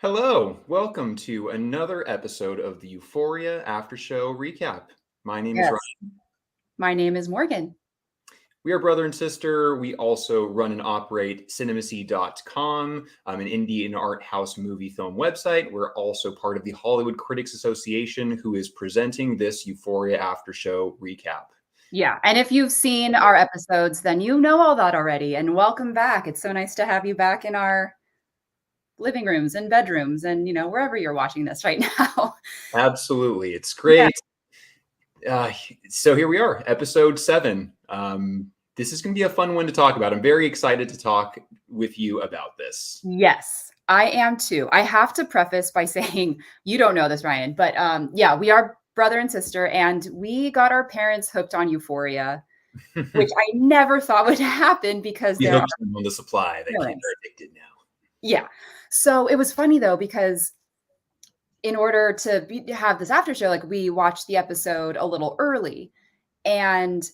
Hello, welcome to another episode of the Euphoria Aftershow recap. My name is Ryan. Yes. My name is Morgan. We are brother and sister. We also run and operate cinemacy.com, an indie and art house movie film website. We're also part of the Hollywood Critics Association, who is presenting this Euphoria Aftershow recap. Yeah. And if you've seen our episodes, then you know all that already. And welcome back. It's so nice to have you back in our living rooms and bedrooms and, wherever you're watching this right now. Absolutely. It's great. So here we are, episode 7. This is going to be a fun one to talk about. I'm very excited to talk with you about this. Yes, I am too. I have to preface by saying, you don't know this, Ryan, but yeah, we are brother and sister, and we got our parents hooked on Euphoria, which I never thought would happen because We there are hooked them on the supply. They are addicted now. Yeah. So it was funny though, because in order to have this after show, like we watched the episode a little early, and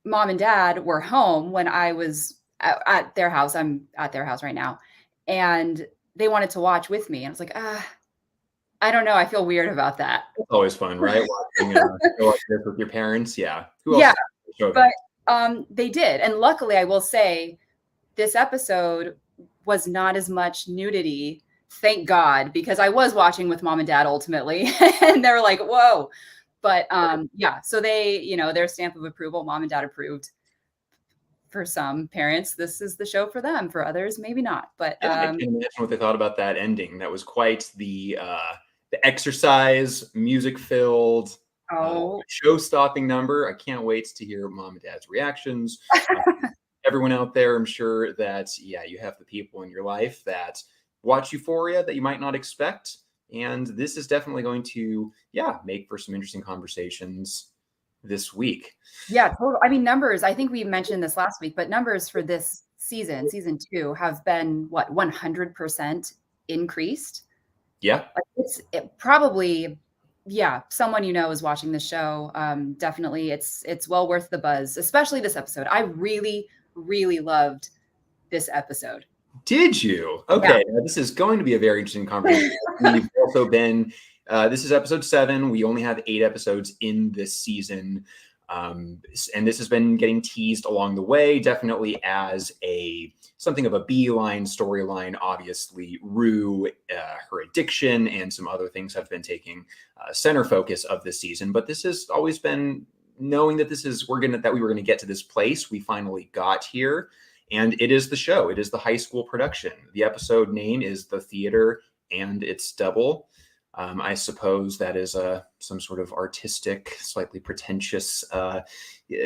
mom and dad were home when I was at their house. I'm at their house right now. And they wanted to watch with me. And I was like, I don't know. I feel weird about that. It's always fun, right? Watching a show like this with your parents. Yeah. Who else? Yeah. But they did. And luckily, I will say this episode was not as much nudity. Thank God, because I was watching with mom and dad ultimately, and they were like, whoa. But yeah, so they, their stamp of approval, mom and dad approved. For some parents, this is the show for them. For others, maybe not. But yeah, I can imagine what they thought about that ending. That was quite the exercise, music filled, show-stopping number. I can't wait to hear mom and dad's reactions. Everyone out there, I'm sure that, yeah, you have the people in your life that watch Euphoria that you might not expect. And this is definitely going to, make for some interesting conversations this week. Yeah, totally. I mean, numbers, I think we mentioned this last week, but numbers for this season 2, have been, what, 100% increased? Yeah. It's probably, someone is watching the show. Definitely, it's well worth the buzz, especially this episode. I really, really loved this episode. Did you? Okay, now this is going to be a very interesting conversation. We've also been, this is episode 7. We only have 8 episodes in this season. And this has been getting teased along the way, definitely as something of a beeline storyline. Obviously, Rue, her addiction, and some other things have been taking center focus of this season. But this has always been knowing that we were gonna get to this place. We finally got here. And it is the show. It is the high school production. The episode name is The Theater and Its Double. I suppose that is some sort of artistic, slightly pretentious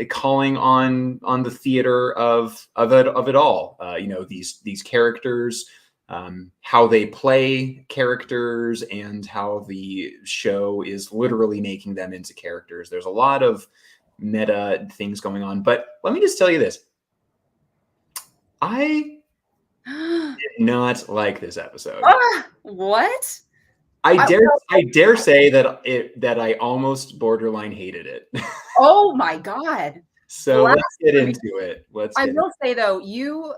calling on the theater of it all. These characters, how they play characters, and how the show is literally making them into characters. There's a lot of meta things going on. But let me just tell you this. I did not like this episode. What? I dare say that I almost borderline hated it. Oh my God. So let's get into it. I will say though, you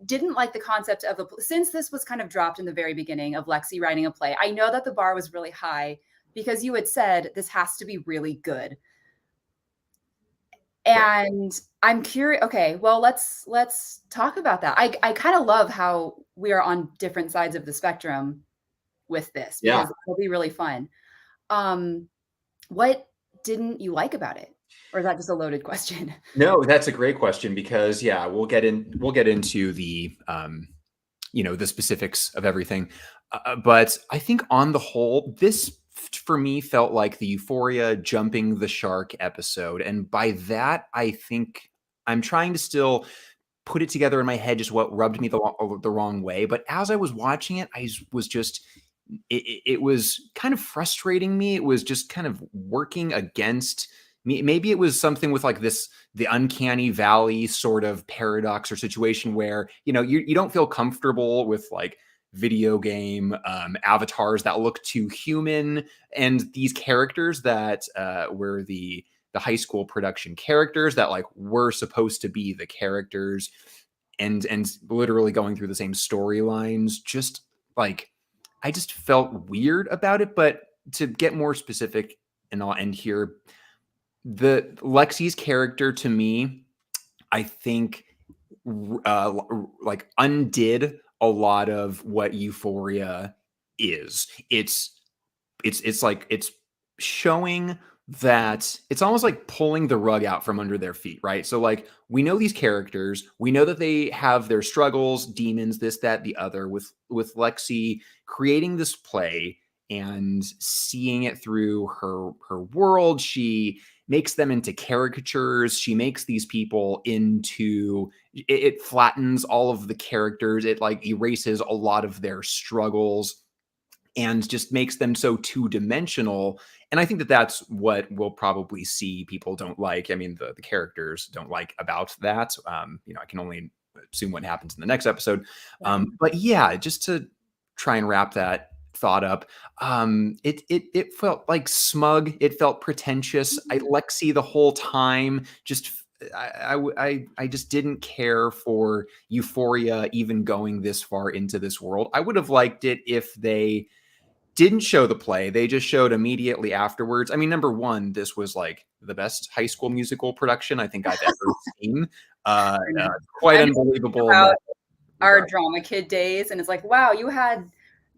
didn't like the concept of since this was kind of dropped in the very beginning of Lexi writing a play. I know that the bar was really high because you had said this has to be really good. And I'm curious. Okay, well, let's talk about that. I kind of love how we are on different sides of the spectrum with this, because it'll be really fun. What didn't you like about it? Or is that just a loaded question? No, that's a great question, because we'll get into the the specifics of everything. But I think on the whole, this for me felt like the Euphoria jumping the shark episode. And by that, I think I'm trying to still put it together in my head, just what rubbed me the wrong way. But as I was watching it, I was just, it was kind of frustrating me. It was just kind of working against me. Maybe it was something with like the uncanny valley sort of paradox or situation where, you don't feel comfortable with like video game avatars that look too human, and these characters that were the high school production characters that like were supposed to be the characters and literally going through the same storylines just like, I just felt weird about it. But to get more specific, and I'll end here, the Lexi's character to me, I think, like undid a lot of what Euphoria is. It's like it's showing that it's almost like pulling the rug out from under their feet, right? So like we know these characters, we know that they have their struggles, demons, this, that, the other, with Lexi creating this play and seeing it through her world. She makes them into caricatures. She makes these people into, it flattens all of the characters. It like erases a lot of their struggles and just makes them so two-dimensional. And I think that that's what we'll probably see people don't like. I mean, the characters don't like about that. I can only assume what happens in the next episode. But yeah, just to try and wrap that thought up, it felt like smug. It felt pretentious. Lexi the whole time just I just didn't care for Euphoria even going this far into this world. I would have liked it if they didn't show the play. They just showed immediately afterwards. I mean, number one, this was like the best High School Musical production I think I've ever seen. Quite unbelievable. About our drama kid days, and it's like, wow, you had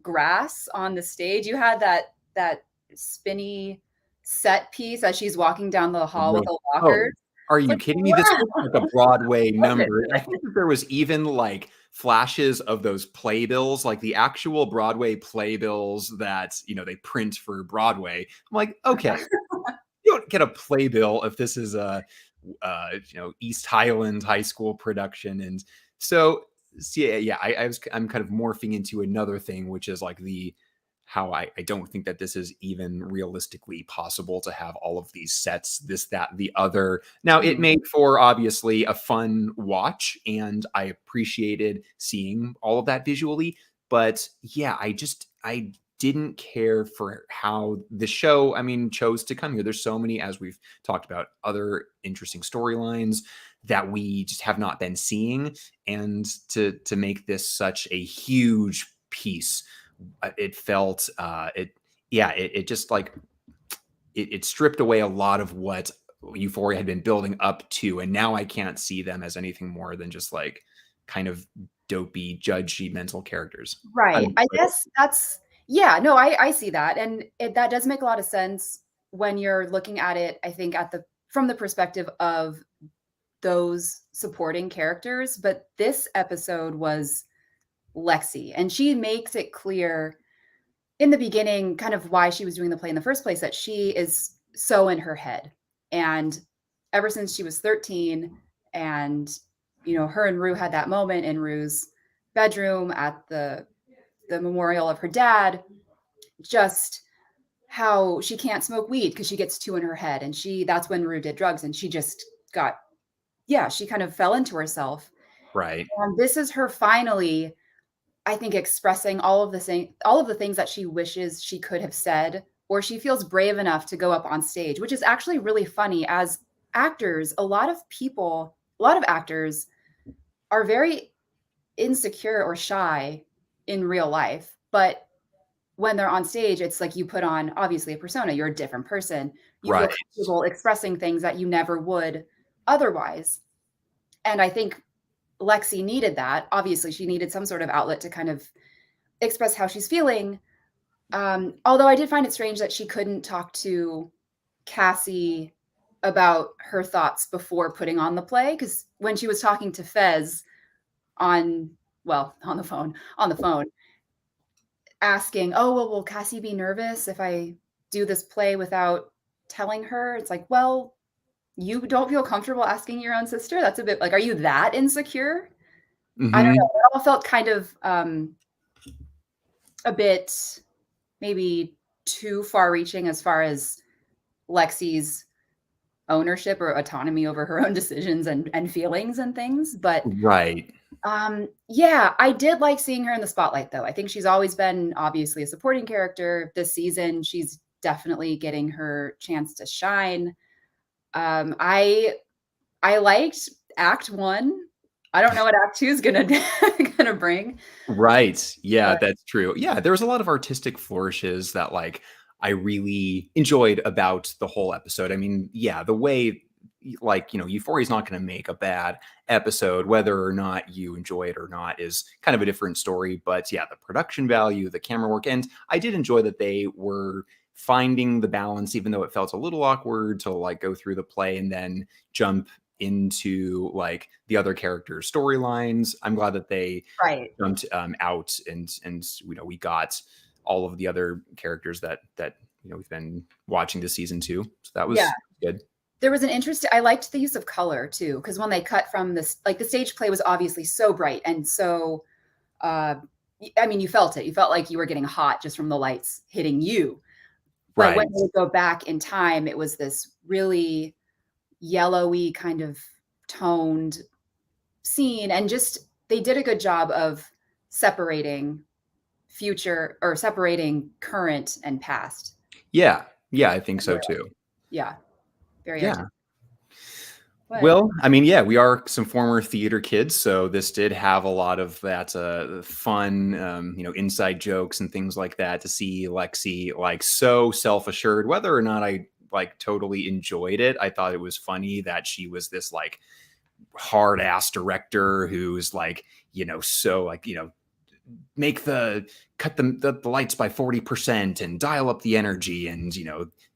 grass on the stage. You had that spinny set piece as she's walking down the hall with the lockers. Are you kidding me? This was like a Broadway number. I think that there was even like flashes of those playbills, like the actual Broadway playbills that, they print for Broadway. I'm like, okay, you don't get a playbill if this is a, East Highland high school production. And so yeah, I'm kind of morphing into another thing, which is like how I don't think that this is even realistically possible to have all of these sets, this, that, the other. Now, it made for obviously a fun watch, and I appreciated seeing all of that visually. But yeah, I didn't care for how the show, chose to come here. There's so many, as we've talked about, other interesting storylines that we just have not been seeing. And to make this such a huge piece, it felt it just like it stripped away a lot of what Euphoria had been building up to, and now I can't see them as anything more than just like kind of dopey, judgy mental characters. Right. I guess that's, yeah, no, I see that, and that does make a lot of sense when you're looking at it, I think, from the perspective of those supporting characters. But this episode was Lexi, and she makes it clear in the beginning kind of why she was doing the play in the first place, that she is so in her head. And ever since she was 13, and her and Rue had that moment in Rue's bedroom at the memorial of her dad, just how she can't smoke weed because she gets too in her head. And that's when Rue did drugs, and she just she kind of fell into herself. Right. And this is her finally, I think, expressing all of the things that she wishes she could have said, or she feels brave enough to go up on stage, which is actually really funny. As actors, a lot of actors are very insecure or shy in real life, but when they're on stage, it's like you put on, obviously, a persona. You're a different person. You feel comfortable expressing things that you never would otherwise. And I think Lexi needed that. Obviously, she needed some sort of outlet to kind of express how she's feeling. Although I did find it strange that she couldn't talk to Cassie about her thoughts before putting on the play, because when she was talking to Fez on the phone, asking, oh, well, will Cassie be nervous if I do this play without telling her? It's like, well, you don't feel comfortable asking your own sister? That's a bit like, are you that insecure? I don't know. It all felt kind of a bit maybe too far reaching as far as Lexi's ownership or autonomy over her own decisions and feelings and things. But yeah, I did like seeing her in the spotlight, though. I think she's always been obviously a supporting character. This season, she's definitely getting her chance to shine. I liked Act 1. I don't know what Act 2 is gonna bring. Right. Yeah, But that's true. Yeah, there was a lot of artistic flourishes that like I really enjoyed about the whole episode. I mean, yeah, the way like, Euphoria is not going to make a bad episode, whether or not you enjoy it or not is kind of a different story. But yeah, the production value, the camera work, and I did enjoy that they were finding the balance, even though it felt a little awkward to like go through the play and then jump into like the other characters' storylines. I'm glad that they right. jumped out and we got all of the other characters that we've been watching this season too. So that was good. There was an interesting, I liked the use of color too, because when they cut from this, like the stage play was obviously so bright and so, I mean, you felt it. You felt like you were getting hot just from the lights hitting you. But when they would go back in time, it was this really yellowy kind of toned scene. And just, they did a good job of separating future or separating current and past. Yeah. I think so too. Yeah. Very Yeah. artistic. But well, I mean, yeah, we are some former theater kids, so this did have a lot of that fun, inside jokes and things like that. To see Lexi like so self-assured, whether or not I like totally enjoyed it, I thought it was funny that she was this like hard ass director who's like, so like, cut the lights by 40% and dial up the energy and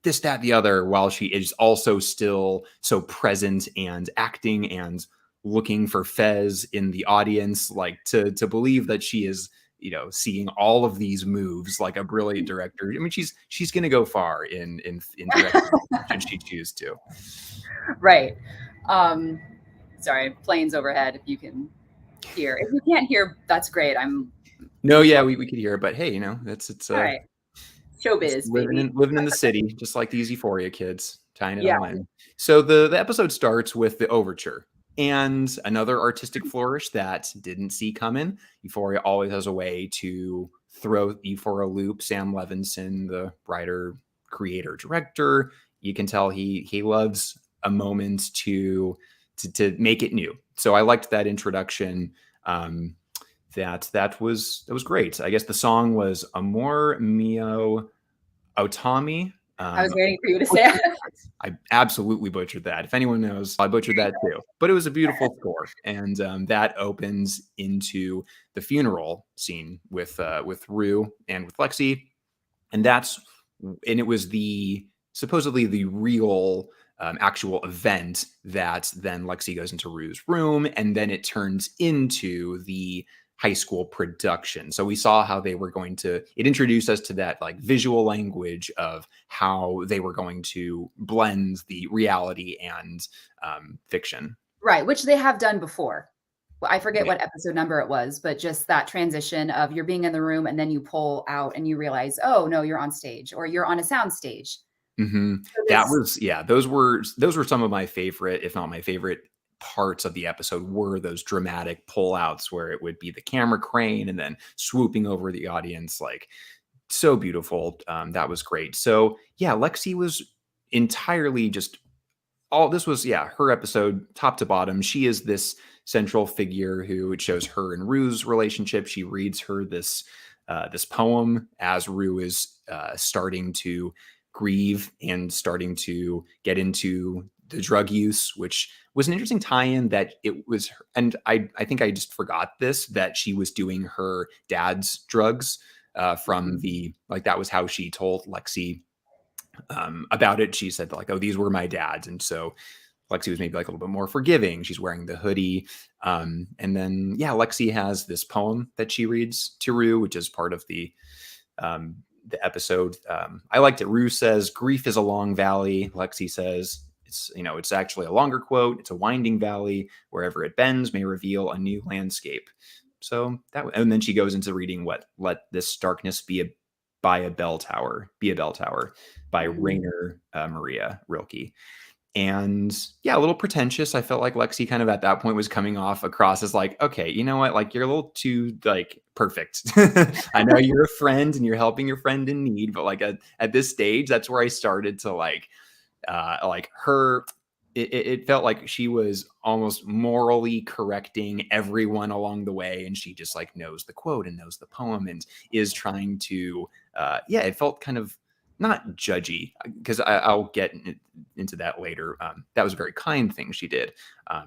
this, that, the other, while she is also still so present and acting and looking for Fez in the audience, like to believe that she is seeing all of these moves like a brilliant director. I mean, she's gonna go far in directing should she choose to. Right. Sorry, planes overhead. If you can hear, if you can't hear, that's great. Yeah, we could hear it, but hey, it's all right. Showbiz, living in the city, just like these Euphoria kids, tying it all in. So the episode starts with the overture and another artistic flourish that didn't see coming. Euphoria always has a way to throw you for a loop. Sam Levinson, the writer, creator, director, you can tell he loves a moment to make it new. So I liked that introduction. That was great. I guess the song was Amor Mio Otami. I was waiting for you to say it. I absolutely butchered that. If anyone knows, I butchered that too. But it was a beautiful score, and that opens into the funeral scene with Rue and with Lexi, and it was supposedly the real actual event that then Lexi goes into Rue's room, and then it turns into the high school production. So we saw how they were it introduced us to that like visual language of how they were going to blend the reality and fiction. Right, which they have done before. I forget what episode number it was, but just that transition of you're being in the room and then you pull out and you realize, oh no, you're on stage or you're on a sound stage. Mm-hmm. So those were some of my favorite, if not my favorite parts of the episode, were those dramatic pullouts where it would be the camera crane and then swooping over the audience, like so beautiful. That was great. So yeah, Lexi was entirely just this was her episode top to bottom. She is this central figure who, it shows her and Rue's relationship. She reads her this poem as Rue is starting to grieve and starting to get into the drug use, which was an interesting tie-in that it was, and I think I just forgot this, that she was doing her dad's drugs from that was how she told Lexi about it. She said like, oh, these were my dad's. And so Lexi was maybe like a little bit more forgiving. She's wearing the hoodie. And then, Lexi has this poem that she reads to Rue, which is part of the episode. I liked it. Rue says, grief is a long valley. Lexi says, it's actually a longer quote. It's a winding valley. Wherever it bends may reveal a new landscape. So and then she goes into reading let this darkness be a bell tower by Rainer Maria Rilke. And a little pretentious. I felt like Lexi kind of at that point was coming off across as like, okay, you know what? Like, you're a little too like perfect. I know you're a friend and you're helping your friend in need, but like at this stage, that's where I started to like her it felt like she was almost morally correcting everyone along the way, and she just like knows the quote and knows the poem and is trying to it felt kind of not judgy, because I'll get into that later. That was a very kind thing she did.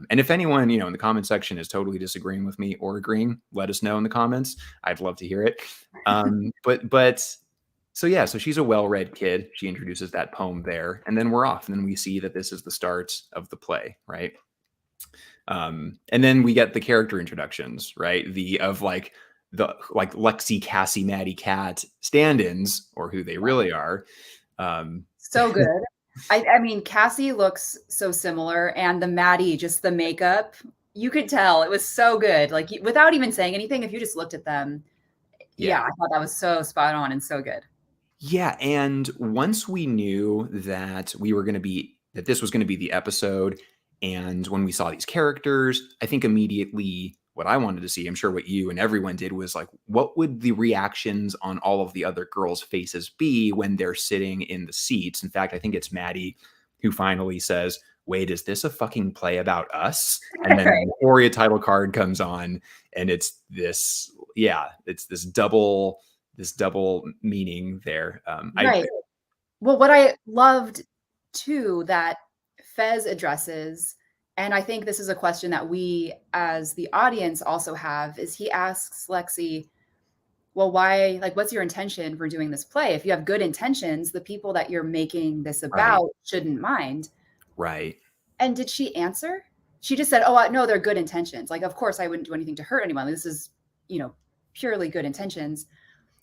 And if anyone, in the comment section is totally disagreeing with me or agreeing, let us know in the comments. I'd love to hear it. But so she's a well-read kid. She introduces that poem there, and then we're off. And then we see that this is the start of the play, right? And then we get the character introductions, right? The Lexi, Cassie, Maddie, Cat stand-ins, or who they really are. So good. I mean, Cassie looks so similar, and the Maddie, just the makeup, you could tell it was so good. Like, without even saying anything, if you just looked at them, yeah, I thought that was so spot on and so good. Yeah, and once we knew that this was going to be the episode, and when we saw these characters, I think immediately what I wanted to see, I'm sure what you and everyone did, was like, what would the reactions on all of the other girls' faces be when they're sitting in the seats? In fact, I think it's Maddie who finally says, "Wait, is this a fucking play about us?" And then the Euphoria title card comes on, and it's this double meaning there. Right. Well, what I loved too that Fez addresses, and I think this is a question that we as the audience also have, is he asks Lexi, well, why, like, what's your intention for doing this play? If you have good intentions, the people that you're making this about shouldn't mind. Right. And did she answer? She just said, oh, no, they're good intentions. Like, of course I wouldn't do anything to hurt anyone. This is, purely good intentions.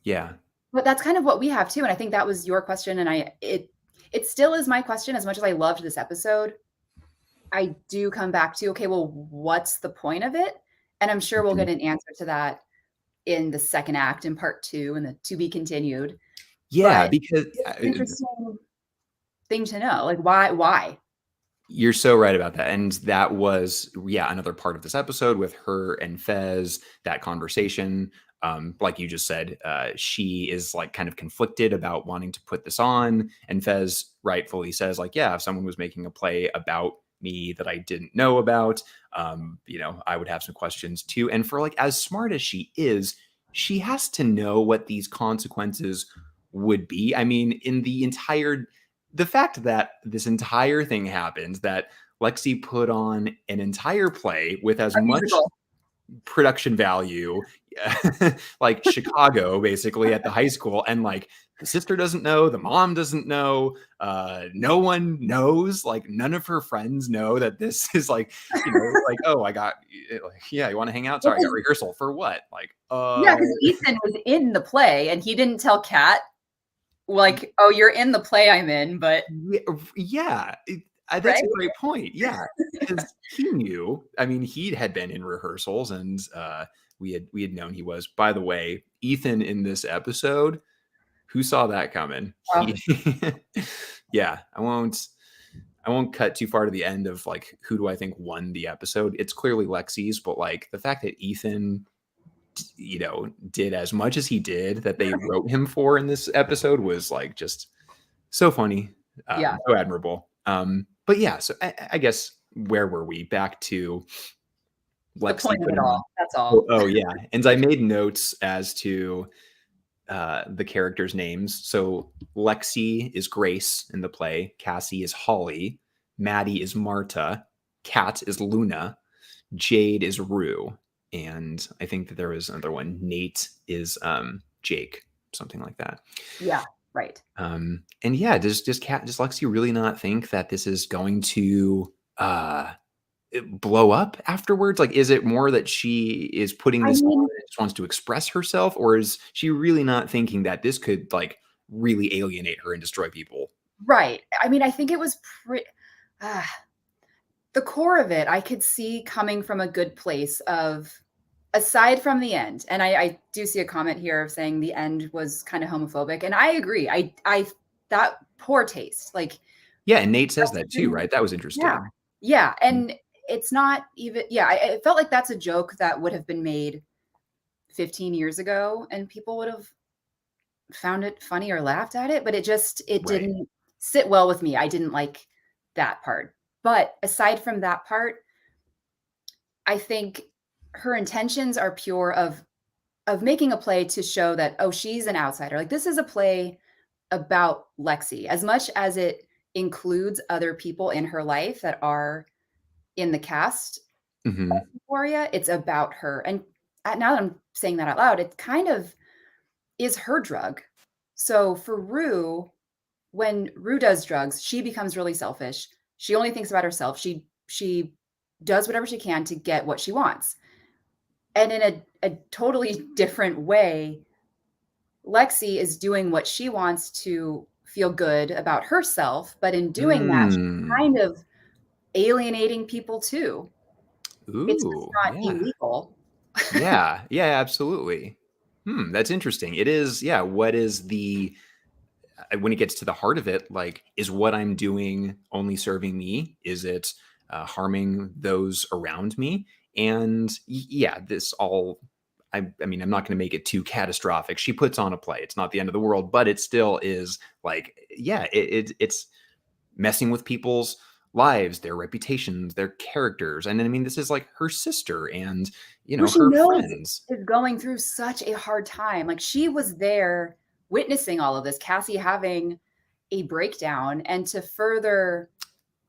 Yeah. But that's kind of what we have too. And I think that was your question. And it still is my question. As much as I loved this episode, I do come back to, okay, well, what's the point of it? And I'm sure we'll get an answer to that in the second act in part 2 and the to be continued. Yeah, but because interesting thing to know, like, why? You're so right about that. And that was, another part of this episode with her and Fez, that conversation. Like you just said, she is like kind of conflicted about wanting to put this on. And Fez rightfully says, like, yeah, if someone was making a play about me that I didn't know about, I would have some questions too. And for like, as smart as she is, she has to know what these consequences would be. I mean, the fact that this entire thing happens, that Lexi put on an entire play with as much production value, like Chicago, basically, at the high school, and like the sister doesn't know, the mom doesn't know, no one knows, like none of her friends know that this is like, like, oh, I got, you want to hang out? Sorry, I got rehearsal for what? Like, yeah, because Ethan was in the play and he didn't tell Kat, like, oh, you're in the play I'm in, but that's a great point. Yeah, because he knew. I mean, he had been in rehearsals, and we had known he was. By the way, Ethan in this episode, who saw that coming? I won't cut too far to the end of like who do I think won the episode. It's clearly Lexi's, but like the fact that Ethan, did as much as he did, that they wrote him for in this episode, was like just so funny, so admirable. But yeah, so I guess, where were we? Back to Lexi. The point of it all. That's all. Oh yeah, and I made notes as to the characters' names. So Lexi is Grace in the play. Cassie is Holly. Maddie is Marta. Kat is Luna. Jade is Rue. And I think that there was another one. Nate is Jake, something like that. Yeah, right. And does Lexi really not think that this is going to blow up afterwards? Like, is it more that she is putting this on and just wants to express herself, or is she really not thinking that this could like really alienate her and destroy people? Right. I mean, I think it was the core of it, I could see coming from a good place of, aside from the end, and I do see a comment here of saying the end was kind of homophobic, and I agree. I that poor taste, like, and Nate says that too, right? That was interesting. Yeah, and it's not even, it felt like that's a joke that would have been made 15 years ago, and people would have found it funny or laughed at it, but it didn't sit well with me. I didn't like that part. But aside from that part, I think her intentions are pure of making a play to show that, oh, she's an outsider. Like, this is a play about Lexi, as much as it includes other people in her life that are in the cast of Euphoria. It's about her. And now that I'm saying that out loud, it kind of is her drug. So for Rue, when Rue does drugs, she becomes really selfish. She only thinks about herself. She does whatever she can to get what she wants. And in a totally different way, Lexi is doing what she wants to feel good about herself, but in doing that, she's kind of alienating people too. It's just Ooh, not yeah. illegal. Yeah, yeah, absolutely. That's interesting. It is, yeah, what is the when it gets to the heart of it, like, is what I'm doing only serving me? Is it harming those around me? And yeah, this all, I mean, I'm not going to make it too catastrophic. She puts on a play. It's not the end of the world, but it still is like, yeah, it's messing with people's lives, their reputations, their characters. And I mean, this is like her sister and, Who she her knows friends. is going through such a hard time. Like, she was there witnessing all of this, Cassie having a breakdown, and to further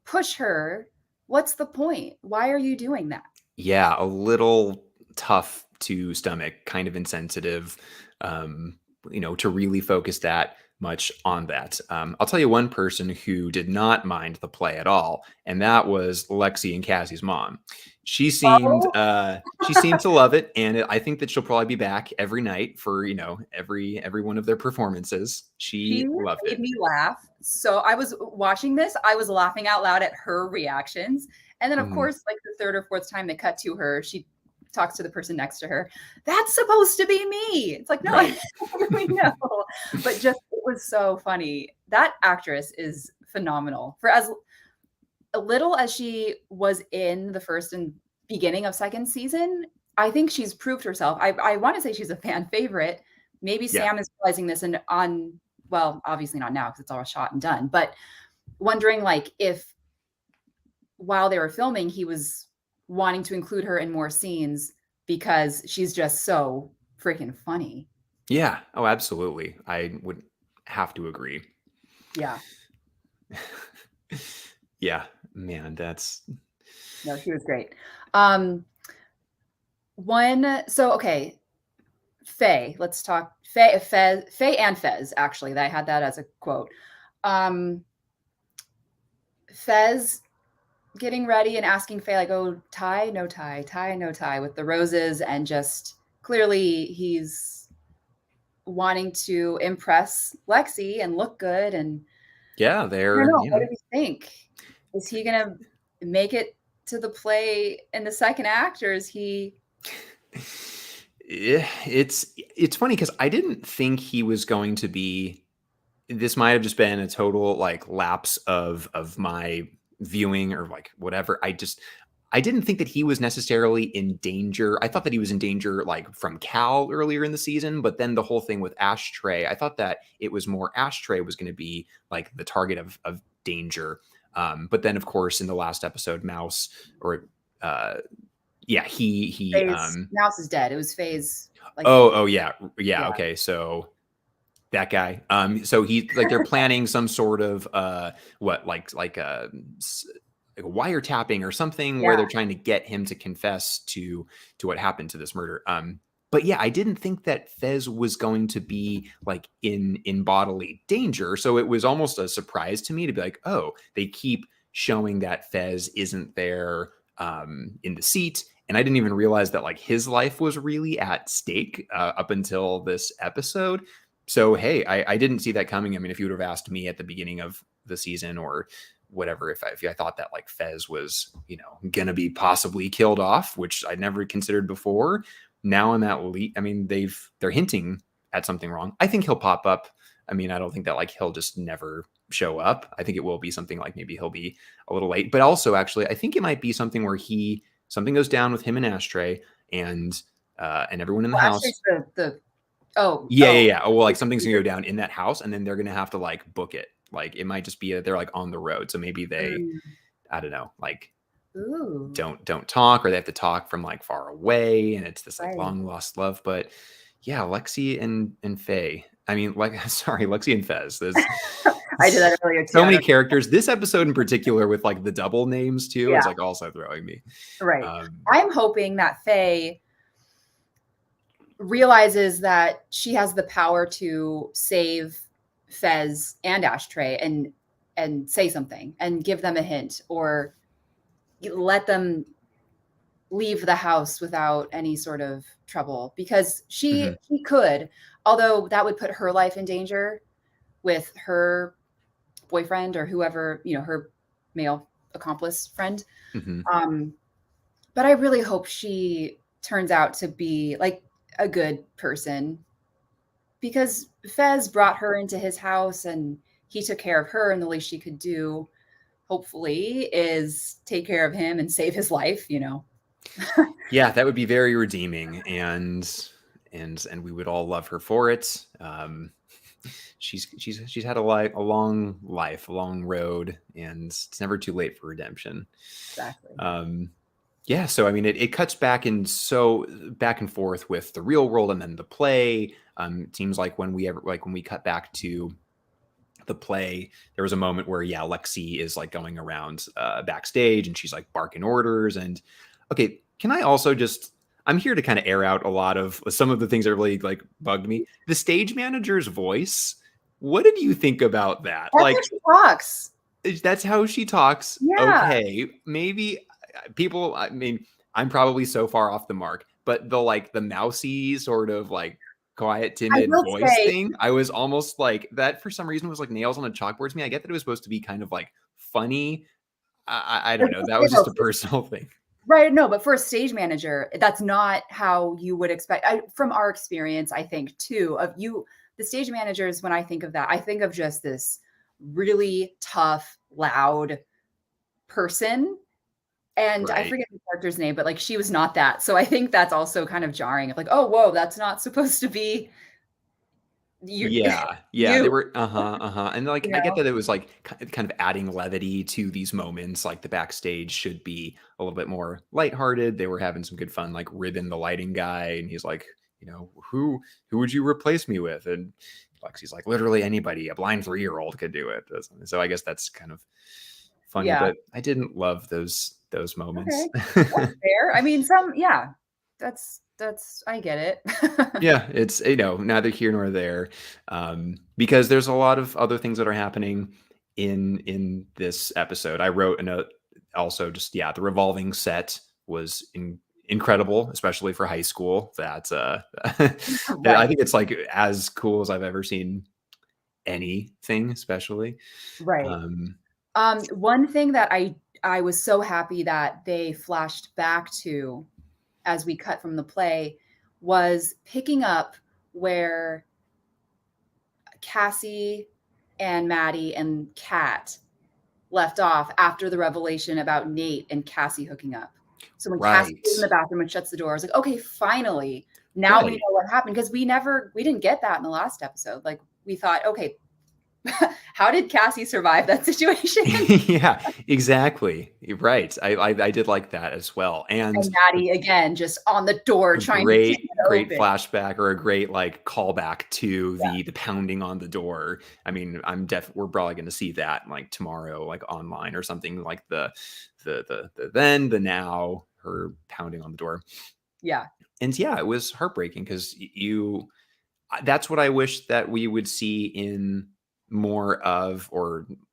push her, what's the point? Why are you doing that? Yeah, a little tough to stomach, kind of insensitive, to really focus that much on that. I'll tell you one person who did not mind the play at all, and that was Lexi and Cassie's mom. She seemed Oh, to love it, and I think that she'll probably be back every night for every one of their performances. she She loved made it. me laugh. So I was watching this, I was laughing out loud at her reactions. And then, of Mhm. course, like the third or fourth time they cut to her, she talks to the person next to her. That's supposed to be me. It's like, no, I Right. don't really know. But just, it was so funny. That actress is phenomenal. For as little as she was in the first and beginning of second season, I think she's proved herself. I want to say she's a fan favorite. Maybe Yeah. Sam is realizing this and on, well, obviously not now because it's all shot and done, but wondering like if while they were filming, he was wanting to include her in more scenes because she's just so freaking funny. Yeah. Oh, absolutely. I would have to agree. Yeah. Yeah, man, that's No, she was great. Okay, Faye, let's talk Faye and Fez, actually. I had that as a quote. Fez getting ready and asking Faye, like, oh, tie, no tie, tie, no tie, with the roses, and just clearly he's wanting to impress Lexi and look good. And yeah, I don't they're, know, what do you think? Is he gonna make it to the play in the second act, or is he it's funny because I didn't think he was going to be. This might have just been a total like lapse of my viewing or like whatever. I didn't think that he was necessarily in danger. I thought that he was in danger like from Cal earlier in the season, but then the whole thing with Ashtray, I thought that it was more Ashtray was going to be like the target of danger. But then of course in the last episode, Mouse or yeah, he Faye's Mouse is dead? It was Faye's, like, oh yeah, yeah, yeah. okay, so that guy. So he like they're planning some sort of what like a wiretapping or something where Yeah. they're trying to get him to confess to what happened to this murder. But yeah, I didn't think that Fez was going to be like in bodily danger. So it was almost a surprise to me to be like, oh, they keep showing that Fez isn't there in the seat. And I didn't even realize that like his life was really at stake up until this episode. So, hey, I didn't see that coming. I mean, if you would have asked me at the beginning of the season or whatever, if I thought that like Fez was, going to be possibly killed off, which I'd never considered before. Now I'm at I mean, they're hinting at something wrong. I think he'll pop up. I mean, I don't think that like he'll just never show up. I think it will be something like maybe he'll be a little late, but also actually, I think it might be something where something goes down with him and Ashtray and everyone in the Well, house. Ashtray's the oh, Yeah, yeah, oh. yeah. Oh, well, like something's gonna go down in that house, and then they're gonna have to like book it. Like it might just be they're like on the road, so maybe they. Mm. I don't know, like Ooh. don't talk, or they have to talk from like far away, and it's this like Right. long lost love. But yeah, Lexi and Faye. I mean, like, sorry, Lexi and Fez. There's I did that earlier too. so many characters. This episode in particular, with like the double names too, is like also throwing me. Right. I'm hoping that Faye realizes that she has the power to save Fez and Ashtray and say something and give them a hint or let them leave the house without any sort of trouble, because she could, although that would put her life in danger with her boyfriend or whoever, you know, her male accomplice friend. But I really hope she turns out to be like a good person, because Fez brought her into his house and he took care of her, and the least she could do, hopefully, is take care of him and save his life, you know. Yeah, that would be very redeeming, and we would all love her for it. She's had a long life, a long road, and it's never too late for redemption. Exactly. Yeah, so I mean, it cuts back and forth with the real world and then the play. It seems like when we cut back to the play, there was a moment where Lexi is like going around backstage and she's like barking orders. And okay, can I also just, I'm here to kind of air out a lot of some of the things that really like bugged me. The stage manager's voice. What did you think about that? That's like how she talks. That's how she talks. Yeah. Okay, maybe people. I mean, I'm probably so far off the mark, but the mousy sort of like quiet, timid voice thing, I was almost like that for some reason was like nails on a chalkboard to me. I get that it was supposed to be kind of like funny. I don't know. That was just a personal thing. Right. No, but for a stage manager, that's not how you would expect. From our experience, I think too, the stage managers, when I think of that, I think of just this really tough, loud person. And I forget the character's name, but like she was not that. So I think that's also kind of jarring. Of like, oh, whoa, that's not supposed to be you. They were and like I get that it was like kind of adding levity to these moments. Like the backstage should be a little bit more lighthearted. They were having some good fun, like Ribbon the lighting guy, and he's like, you know, who would you replace me with? And Lexi's like, literally anybody. A blind 3-year-old could do it. So I guess that's kind of funny, but I didn't love those moments. Okay. That's fair. I mean, that's I get it. Yeah, it's, neither here nor there, because there's a lot of other things that are happening in this episode. I wrote a note also, just the revolving set was incredible, especially for high school. That I think it's like as cool as I've ever seen anything, especially. Right. One thing that I was so happy that they flashed back to as we cut from the play was picking up where Cassie and Maddie and Kat left off after the revelation about Nate and Cassie hooking up. So when Cassie goes in the bathroom and shuts the door, I was like, okay, finally, now we know what happened, because we didn't get that in the last episode. Like we thought, okay, how did Cassie survive that situation? Yeah, exactly. Right. I did like that as well. And Maddie again, just on the door trying to get it great open. flashback, or a great like callback to the pounding on the door. I mean, we're probably going to see that like tomorrow, like online or something, like the then, the now, her pounding on the door. Yeah. And it was heartbreaking, because that's what I wish that we would see in more of,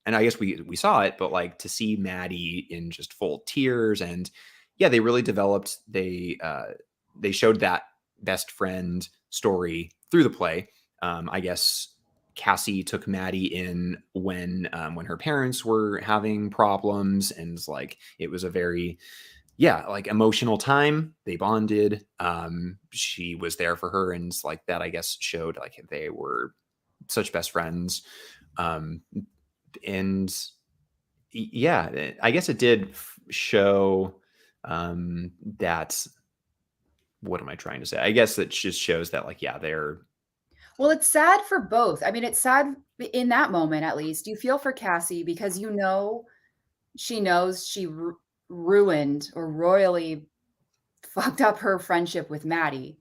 and I guess we saw it, but like to see Maddie in just full tears. And they really developed, they showed that best friend story through the play. I guess Cassie took Maddie in when her parents were having problems, and like it was a very like emotional time. They bonded. She was there for her, and like that, I guess, showed like they were such best friends. And I guess it did show that, what am I trying to say? I guess that just shows that like, they're, well, it's sad for both. I mean, it's sad in that moment, at least. You feel for Cassie because she knows she ruined or royally fucked up her friendship with Maddie.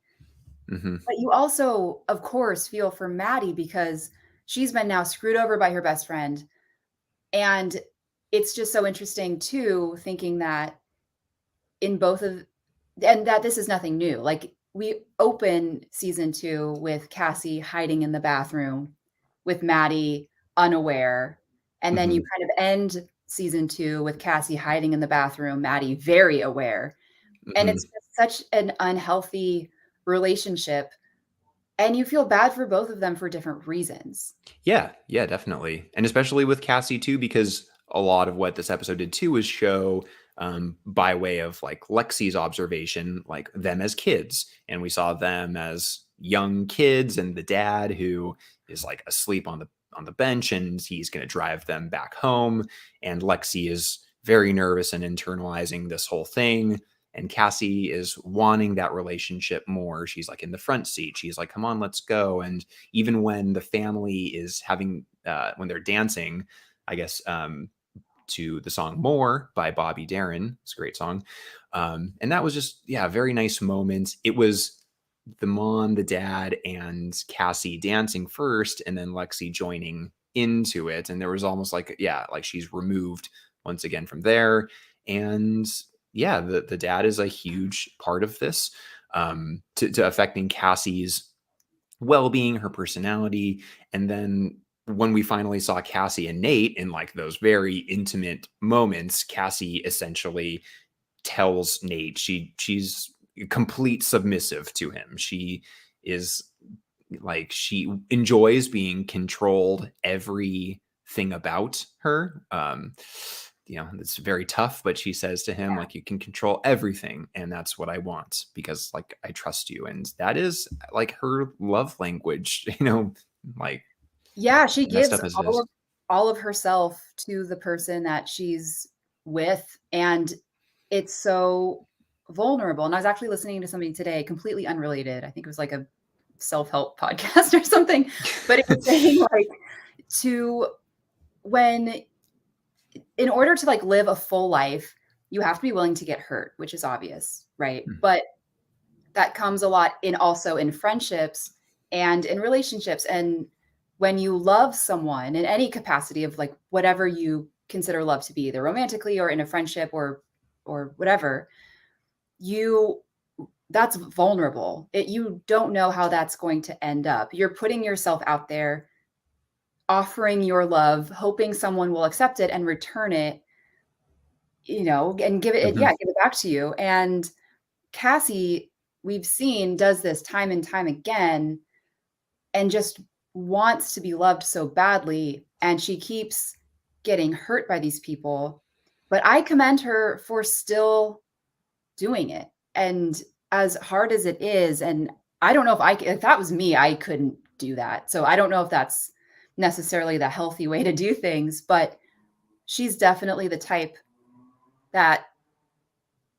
But you also, of course, feel for Maddie because she's been now screwed over by her best friend. And it's just so interesting too, thinking that in both of, and that this is nothing new. Like we open season 2 with Cassie hiding in the bathroom with Maddie unaware. And then you kind of end season 2 with Cassie hiding in the bathroom, Maddie very aware. And it's just such an unhealthy relationship. And you feel bad for both of them for different reasons. Yeah, definitely. And especially with Cassie too, because a lot of what this episode did too was show by way of like Lexi's observation, like them as kids. And we saw them as young kids and the dad who is like asleep on the bench and he's going to drive them back home. And Lexi is very nervous and internalizing this whole thing. And Cassie is wanting that relationship more. She's like in the front seat. She's like, come on, let's go. And even when the family is having, when they're dancing, I guess, to the song More by Bobby Darin. It's a great song. And that was just, very nice moment. It was the mom, the dad, and Cassie dancing first, and then Lexi joining into it. And there was almost like, like she's removed once again from there. And the dad is a huge part of this, to affecting Cassie's well-being, her personality. And then when we finally saw Cassie and Nate in like those very intimate moments, Cassie essentially tells Nate she's complete submissive to him. She is like, she enjoys being controlled, everything about her. It's very tough, but she says to him, like, you can control everything. And that's what I want because like, I trust you. And that is like her love language, like, she gives all of herself to the person that she's with. And it's so vulnerable. And I was actually listening to something today, completely unrelated. I think it was like a self-help podcast or something, but it was saying like in order to like live a full life, you have to be willing to get hurt, which is obvious, right? But that comes a lot also in friendships and in relationships. And when you love someone in any capacity of like whatever you consider love to be, either romantically or in a friendship or whatever, that's vulnerable. You don't know how that's going to end up. You're putting yourself out there, offering your love, hoping someone will accept it and return it, and give it back to you. And Cassie, we've seen, does this time and time again and just wants to be loved so badly. And she keeps getting hurt by these people. But I commend her for still doing it. And as hard as it is, and I don't know if that was me, I couldn't do that. So I don't know if that's necessarily the healthy way to do things, but she's definitely the type that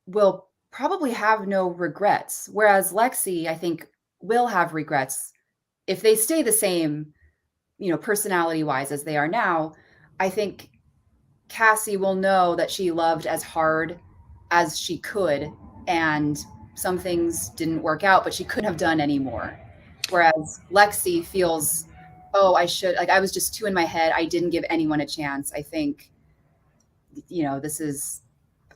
will probably have no regrets. Whereas Lexi, I think, will have regrets if they stay the same, personality wise as they are now. I think Cassie will know that she loved as hard as she could, and some things didn't work out, but she couldn't have done any more. Whereas Lexi feels, oh, I was just too in my head. I didn't give anyone a chance. I think,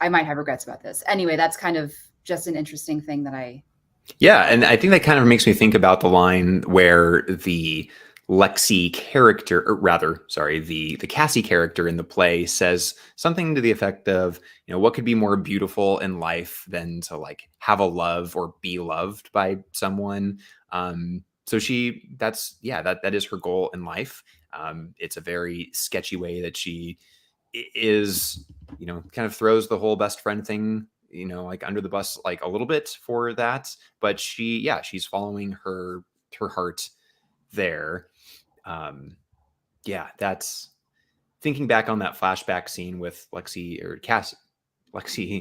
I might have regrets about this. Anyway, that's kind of just an interesting thing that and I think that kind of makes me think about the line where the Lexi character, or rather, sorry, the Cassie character in the play says something to the effect of, what could be more beautiful in life than to like have a love or be loved by someone. So that is her goal in life. It's a very sketchy way that she is, kind of throws the whole best friend thing, like under the bus, like a little bit for that. But she's following her heart there. That's thinking back on that flashback scene with Lexi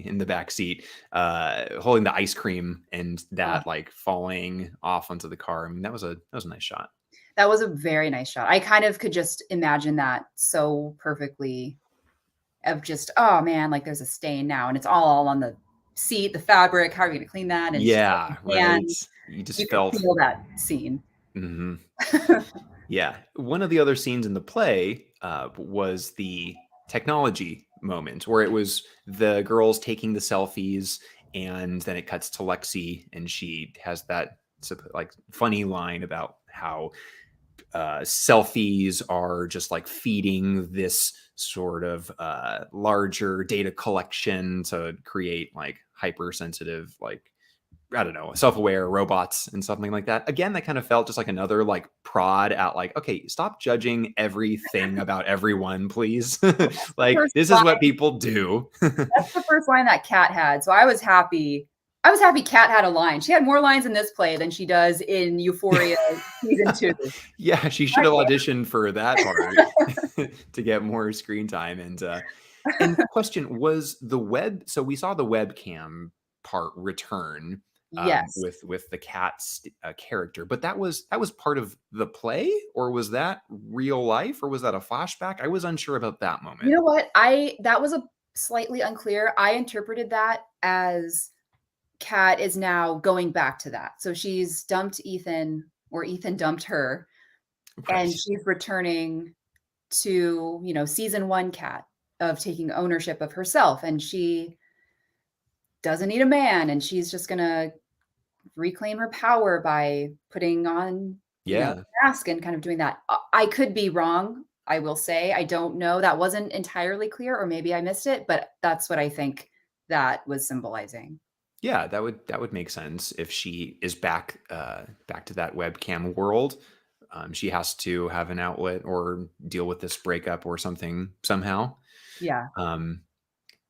in the back seat, holding the ice cream and that like falling off onto the car. I mean, that was a nice shot. That was a very nice shot. I kind of could just imagine that so perfectly. of just, oh man, like there's a stain now and it's all on the seat, the fabric. How are you going to clean that? And she's Yeah, right. and You you just could felt. feel that scene. Mhm. Yeah. One of the other scenes in the play was the technology moment where it was the girls taking the selfies, and then it cuts to Lexi, and she has that like funny line about how selfies are just like feeding this sort of larger data collection to create like hypersensitive, like, I don't know, self-aware robots and something like that. Again, that kind of felt just like another like prod at like, okay, stop judging everything about everyone, please. Like, First this is line, what people do. that's the first line that Kat had. So I was happy. I was happy Kat had a line. She had more lines in this play than she does in Euphoria season 2. Yeah, she should have auditioned for that part to get more screen time. And question was the web. So we saw the webcam part return Yes. with the cat's character, but that was part of the play, or was that real life, or was that a flashback? I was unsure about that moment. You know what? That was a slightly unclear. I interpreted that as Kat is now going back to that. So she's dumped Ethan, or Ethan dumped her, and Right. she's returning to, season 1 Kat of taking ownership of herself, and she doesn't need a man, and she's just gonna reclaim her power by putting on, Yeah. a mask and kind of doing that. I could be wrong. I will say I don't know. That wasn't entirely clear, or maybe I missed it, but that's what I think that was symbolizing. Yeah, that would make sense if she is back to that webcam world. She has to have an outlet or deal with this breakup or something somehow. Yeah. Um,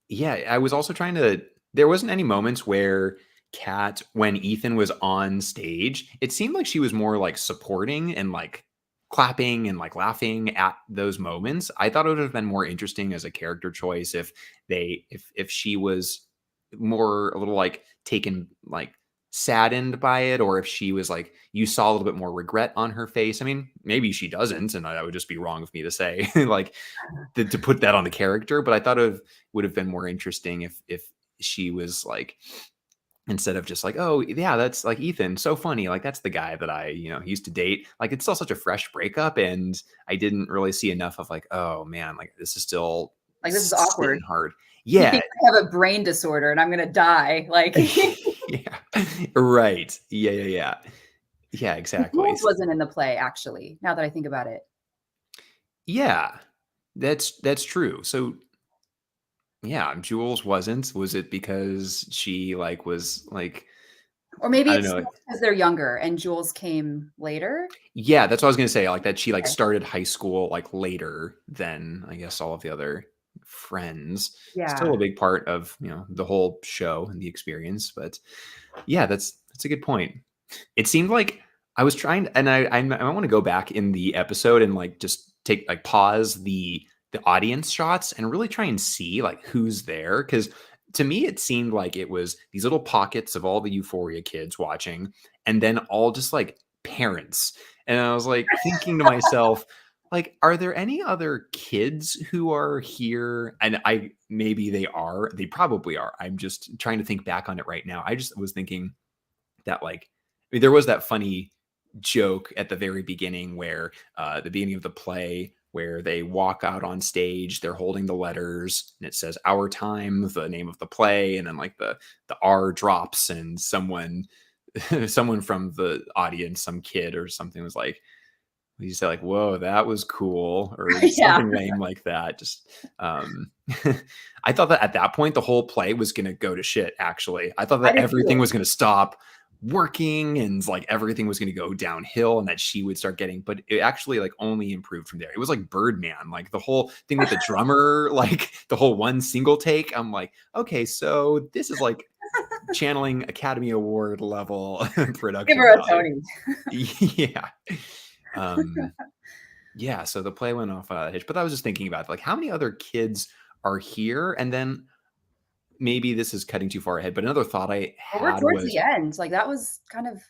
yeah, I was also trying to. There wasn't any moments where Kat, when Ethan was on stage, it seemed like she was more like supporting and like clapping and like laughing at those moments. I thought it would have been more interesting as a character choice if if she was more a little like taken, like saddened by it, or if she was like, you saw a little bit more regret on her face. I mean, maybe she doesn't, and that would just be wrong of me to say. Like, to put that on the character, but I thought it would have been more interesting if she was like, instead of just like, oh yeah, that's like Ethan, so funny, like that's the guy that I used to date. Like, it's still such a fresh breakup, and I didn't really see enough of like, oh man, like this is still Like, this is sitting awkward. hard. He Yeah. thinks I have a brain disorder and I'm gonna die. Like, Yeah. Right. Yeah. Yeah, exactly. Jules wasn't in the play, actually, now that I think about it. Yeah, that's true. So yeah, Jules wasn't. Was it because she like was like, Or maybe I don't it's know. because they're younger and Jules came later? Yeah, that's what I was gonna say. Like that she like Okay. started high school like later than I guess all of the other friends. Still a Yeah. big part of the whole show and the experience. But yeah, that's a good point. It seemed like I was trying, and I want to go back in the episode and like just take like pause the audience shots and really try and see like who's there, because to me it seemed like it was these little pockets of all the Euphoria kids watching, and then all just like parents. And I was like thinking to myself, like, are there any other kids who are here? And I maybe they probably are. I'm just trying to think back on it right now. I just was thinking that like, I mean, there was that funny joke at the very beginning where the beginning of the play where they walk out on stage, they're holding the letters and it says our time, the name of the play, and then like the R drops, and someone someone from the audience, some kid or something, was like, you say like, whoa, that was cool, or Yeah. something lame like that. Just I thought that at that point the whole play was gonna go to shit. Actually, I thought I that did everything too. was gonna stop working, and like everything was gonna go downhill, and that she would start getting, but it actually like only improved from there. It was like Birdman, like the whole thing with the drummer, like the whole one single take. I'm like, okay, so this is like channeling Academy Award level Give production her a value. Tony. Yeah. Um, yeah, so the play went off a hitch, but I was just thinking about like how many other kids are here, and then maybe this is cutting too far ahead, but another thought I Well, we're had towards was, the end. Like, that was kind of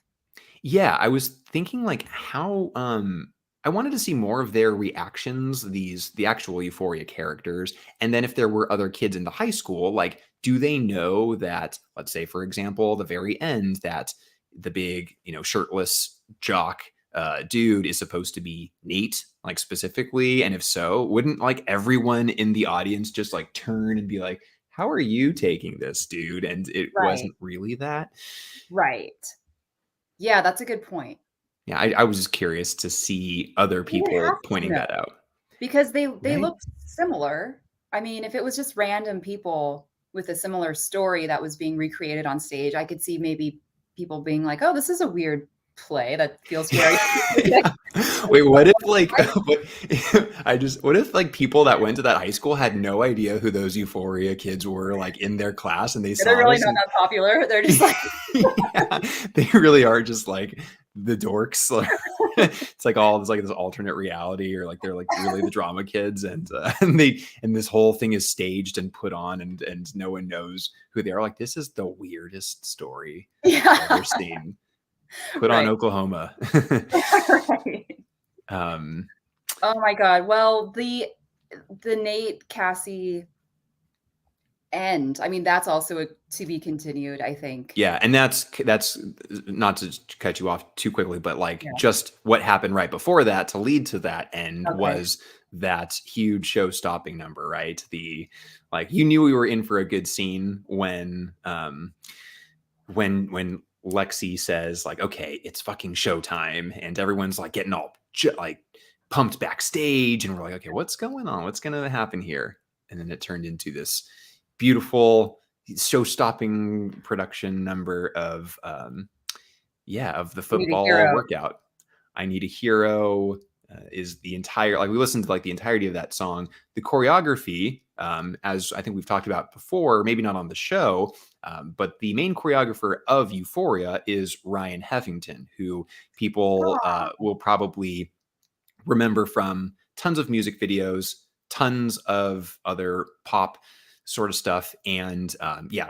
yeah, I was thinking like how I wanted to see more of their reactions, the actual Euphoria characters. And then if there were other kids in the high school, like, do they know that, let's say, for example, the very end, that the big, shirtless jock dude is supposed to be Nate, like, specifically? And if so, wouldn't, like, everyone in the audience just, like, turn and be like, how are you taking this, dude? And it Right. wasn't really that. Right. Yeah, that's a good point. Yeah, I was just curious to see other You would people have to pointing that know out. because they Right? looked similar. I mean, if it was just random people with a similar story that was being recreated on stage, I could see maybe people being like, "Oh, this is a weird play that feels very specific." Yeah. Wait, what if like what if like people that went to that high school had no idea who those Euphoria kids were, like, in their class, and they They're saw really this not and that popular. They're just like yeah, they really are just like the dorks. It's like all it's like this alternate reality, or like they're like really the drama kids, and and this whole thing is staged and put on, and no one knows who they are. Like, this is the weirdest story I've yeah. ever seen. Put on Right. Oklahoma. Right. um Oh my god. Well, the Nate Cassie end. I mean, that's also to be continued, I think. Yeah, and that's not to cut you off too quickly, but like Yeah. just what happened right before that to lead to that end Okay. was that huge show-stopping number, right? Like, you knew we were in for a good scene when Lexi says, like, okay, it's fucking showtime, and everyone's like getting all like pumped backstage, and we're like, okay, what's going on? What's gonna happen here? And then it turned into this beautiful show-stopping production number of of the You need a football hero. workout. I Need a Hero is the entire, like, we listened to like the entirety of that song. The choreography, as I think we've talked about before, maybe not on the show, but the main choreographer of Euphoria is Ryan Heffington, who people Oh, will probably remember from tons of music videos, tons of other pop sort of stuff, and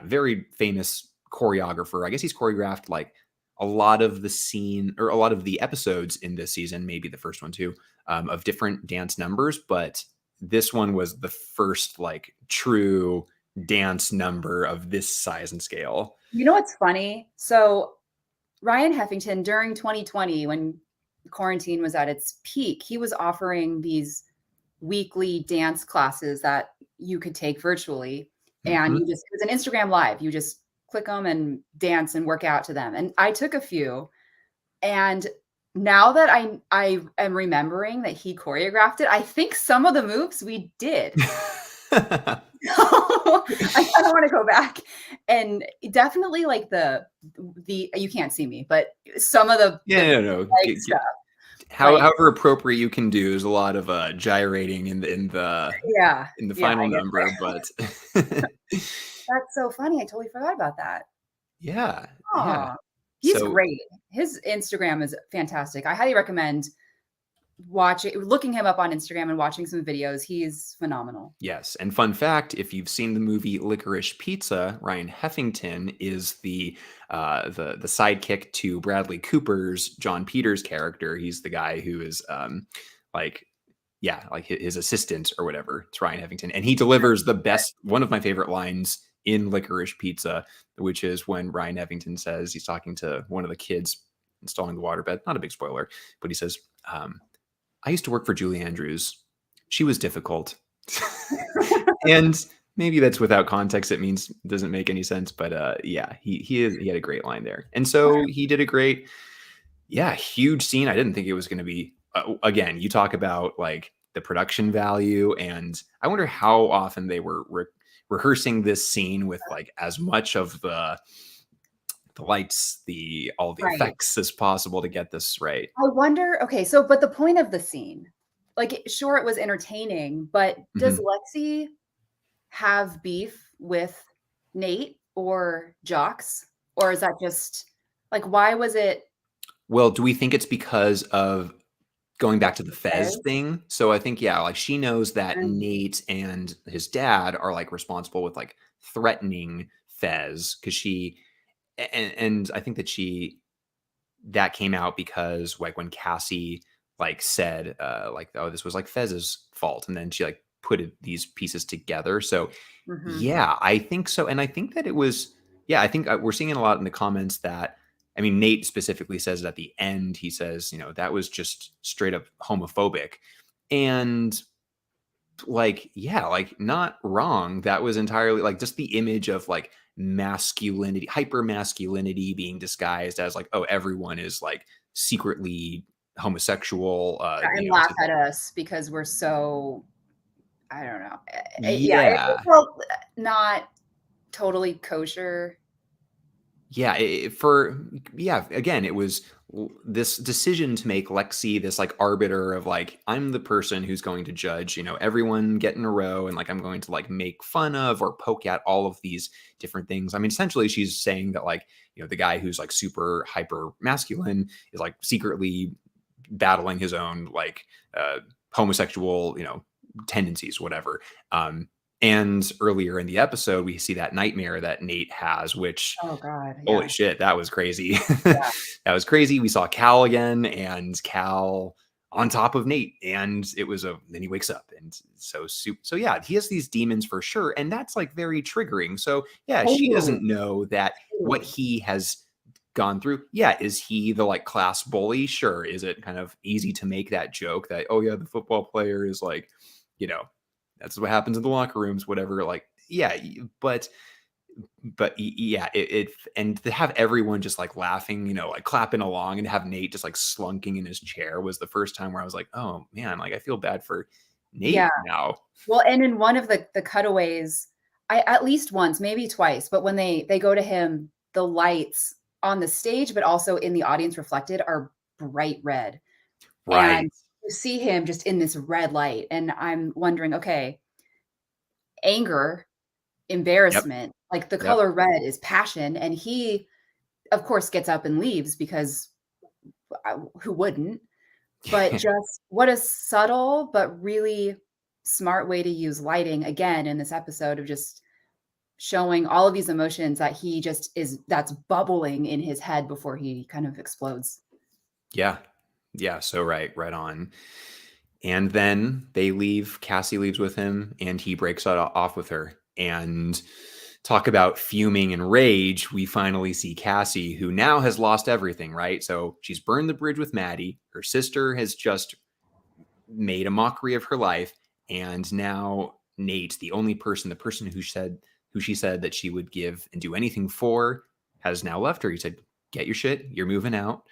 very famous choreographer. I guess he's choreographed like a lot of the scene, or a lot of the episodes in this season, maybe the first one too, of different dance numbers. But this one was the first like true dance number of this size and scale. you know what's funny? So Ryan Heffington during 2020, when quarantine was at its peak, he was offering these weekly dance classes that you could take virtually. And Mm-hmm. it was an Instagram live. You just click them and dance and work out to them. And I took a few. And now that I am remembering that he choreographed it, I think some of the moves we did. I kind of want to go back and definitely like the you can't see me, but some of the Yeah, no. leg stuff. Like, However appropriate you can do. There's a lot of gyrating yeah, in the yeah, final I get number, but that's so funny. I totally forgot about that. yeah, yeah. Oh, he's So great. His Instagram is fantastic. I highly recommend looking him up on Instagram and watching some videos. He's phenomenal. yes, and fun fact: if you've seen the movie Licorice Pizza, Ryan Heffington is the sidekick to Bradley Cooper's John Peters character. He's the guy who is like like his assistant or whatever. It's Ryan Heffington, and he delivers one of my favorite lines in Licorice Pizza, which is when Ryan Heffington says, he's talking to one of the kids installing the waterbed. Not a big spoiler, but he says, "I used to work for Julie Andrews. She was difficult," and maybe that's without context. It doesn't make any sense, but he had a great line there, and so he did a great. Yeah, huge scene. I didn't think it was going to be. Again, you talk about like the production value, and I wonder how often they were rehearsing this scene with like as much of the lights, all the Right. effects as possible to get this right. I wonder, okay, so but the point of the scene, like, sure, it was entertaining, but does Mhm. Lexi have beef with Nate or Jocks? Or is that just like, why was it Well, do we think it's because of going back to the Fez Fez? thing? So I think, yeah, like, she knows that And Nate and his dad are like responsible with like threatening Fez, because and I think that that came out because like when Cassie like said like, oh, this was like Fez's fault, and then she like put these pieces together. So yeah, I think so. And I think that it was, yeah, I think we're seeing it a lot in the comments that, I mean, Nate specifically says it at the end. He says, you know, that was just straight up homophobic. And like, yeah, like not wrong. That was entirely like just the image of like masculinity, hyper masculinity being disguised as like, oh, everyone is like secretly homosexual. And You know, laugh at us because we're so, I don't know. Yeah, yeah. it felt not totally kosher. Yeah, again, it was this decision to make Lexi this like arbiter of like, I'm the person who's going to judge, you know, everyone get in a row, and like I'm going to like make fun of or poke at all of these different things. I mean, essentially she's saying that like, you know, the guy who's like super hyper masculine is like secretly battling his own like homosexual, you know, tendencies, whatever. And earlier in the episode, we see that nightmare that Nate has, which, Oh God, holy yeah. shit, that was crazy. Yeah. That was crazy. We saw Cal again, and Cal on top of Nate, and it was then he wakes up, and so yeah, he has these demons for sure, and that's like very triggering. So yeah, she Totally. doesn't know that what he has gone through. Yeah, is he the like class bully? Sure. Is it kind of easy to make that joke that, oh yeah, the football player is like, you know, that's what happens in the locker rooms, whatever. Like, yeah, but yeah, and to have everyone just like laughing, you know, like clapping along, and have Nate just like slunking in his chair was the first time where I was like, oh man, like I feel bad for Nate Yeah. now. Well, and in one of the cutaways, I at least once, maybe twice, but when they go to him, the lights on the stage, but also in the audience reflected, are bright red. Right. And you see him just in this red light. And I'm wondering, okay, anger, Yep. embarrassment, like the Yep. color red is passion. And he, of course, gets up and leaves because who wouldn't? But just what a subtle but really smart way to use lighting again in this episode of just showing all of these emotions that he just is that's bubbling in his head before he kind of explodes. Yeah. Yeah. So right on. And then they leave. Cassie leaves with him, and he breaks off with her. And talk about fuming and rage. We finally see Cassie, who now has lost everything, right? So she's burned the bridge with Maddie. Her sister has just made a mockery of her life. And now Nate, the person who she said that she would give and do anything for, has now left her. He said, get your shit. You're moving out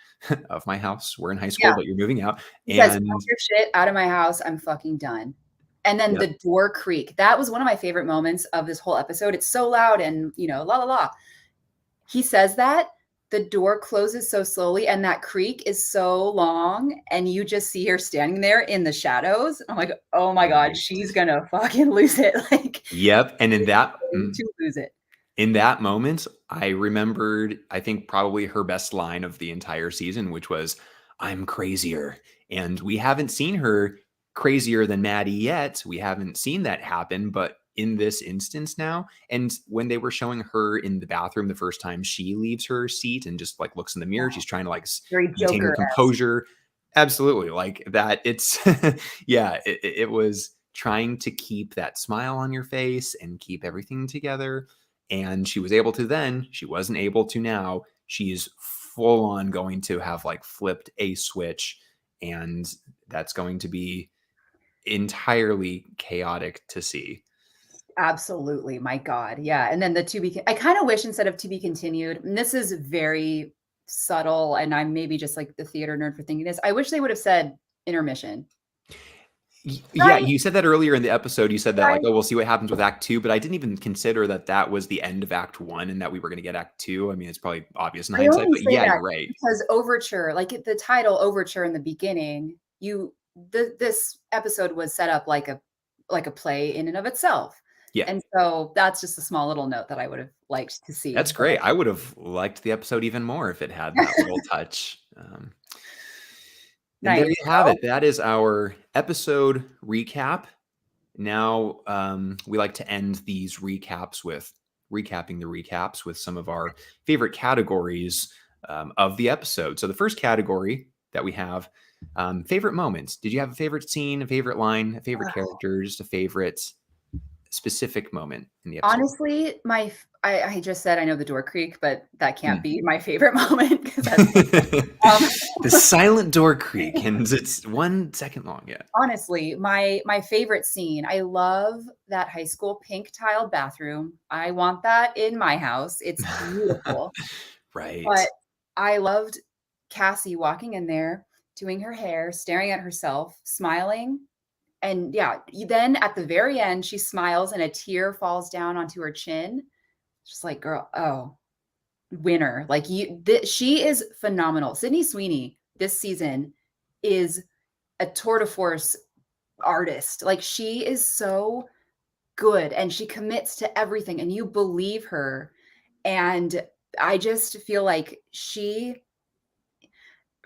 of my house. We're in high school, Yeah. but you're moving out. He says, "Pack And your shit out of my house. I'm fucking done." And then yep. the door creak. That was one of my favorite moments of this whole episode. It's so loud and, you know, la la la. He says that the door closes so slowly and that creak is so long, and you just see her standing there in the shadows. I'm like, "Oh my God, Right. she's gonna fucking lose it." Like, Yep. And in that to lose it. in that moment, I remembered, I think probably her best line of the entire season, which was, I'm crazier. And we haven't seen her crazier than Maddie yet. We haven't seen that happen, but in this instance now, and when they were showing her in the bathroom the first time she leaves her seat and just like looks in the mirror, she's trying to like Very maintain her Joker-esque. composure. Absolutely. Like that. It's, yeah, it was trying to keep that smile on your face and keep everything together. And she was able to then, she wasn't able to now. She's full on going to have like flipped a switch, and that's going to be entirely chaotic to see. Absolutely. My God. Yeah. And then the I kind of wish instead of to be continued, and this is very subtle, and I'm maybe just like the theater nerd for thinking this. I wish they would have said intermission. Yeah, Right. you said that earlier in the episode. You said that like, Right. oh, we'll see what happens with Act Two, but I didn't even consider that that was the end of Act One and that we were going to get Act Two. I mean, it's probably obvious in I hindsight, only but say yeah, that you're right. because overture, like the title overture in the beginning, this episode was set up like a play in and of itself. Yeah, And so that's just a small little note that I would have liked to see. that's But great. I would have liked the episode even more if it had that little touch. And there nice. you have it. That is our episode recap. Now, we like to end these recaps with recapping the recaps with some of our favorite categories of the episode. So the first category that we have Favorite moments. Did you have a favorite scene, a favorite line, a favorite character, just a favorite specific moment in the episode? Honestly, I just said I know the door creak, but that can't be my favorite moment because that's the silent door creak, and it's 1 second long. Yeah. Honestly, my favorite scene. I love that high school pink tiled bathroom. I want that in my house. It's beautiful. Right. But I loved Cassie walking in there, doing her hair, staring at herself, smiling. And yeah, then at the very end, she smiles and a tear falls down onto her chin. Just like, girl, oh, winner. Like she is phenomenal. Sydney Sweeney this season is a tour de force artist. Like she is so good and she commits to everything and you believe her. And I just feel like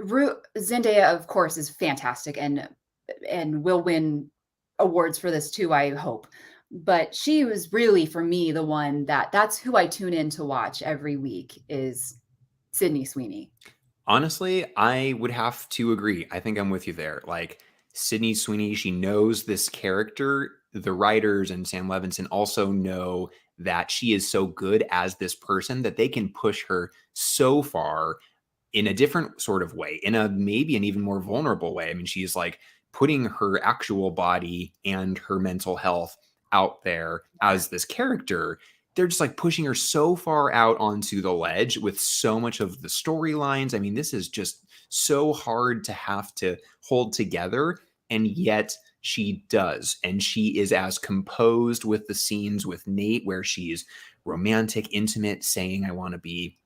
Zendaya, of course, is fantastic and will win awards for this too, I hope. But she was really, for me, the one that's who I tune in to watch every week is Sydney Sweeney. Honestly, I would have to agree. I think I'm with you there. Like Sydney Sweeney, she knows this character. The writers and Sam Levinson also know that she is so good as this person that they can push her so far in a different sort of way, in a maybe an even more vulnerable way. I mean, she's like putting her actual body and her mental health out there as this character. They're just like pushing her so far out onto the ledge with so much of the storylines. I mean, this is just so hard to have to hold together. And yet she does. And she is as composed with the scenes with Nate, where she's romantic, intimate, saying, I want to be,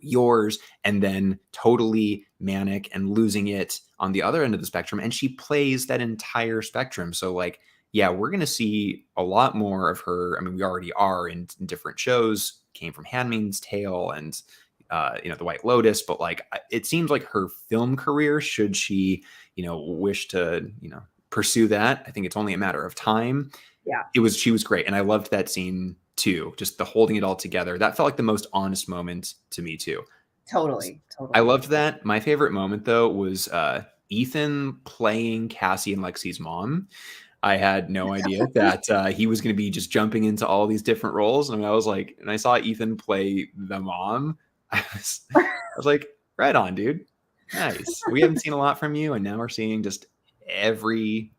yours, and then totally manic and losing it on the other end of the spectrum. And she plays that entire spectrum. So like, yeah, we're going to see a lot more of her. I mean, we already are in different shows, came from Handmaid's Tale and, The White Lotus, but like, it seems like her film career, should she, wish to, pursue that, I think it's only a matter of time. Yeah. She was great. And I loved that scene too. Just the holding it all together. That felt like the most honest moment to me too. Totally. I loved that. My favorite moment though was Ethan playing Cassie and Lexi's mom. I had no idea that he was going to be just jumping into all these different roles. And I was like, and I saw Ethan play the mom. I was like, right on, dude. Nice. We haven't seen a lot from you, and now we're seeing just every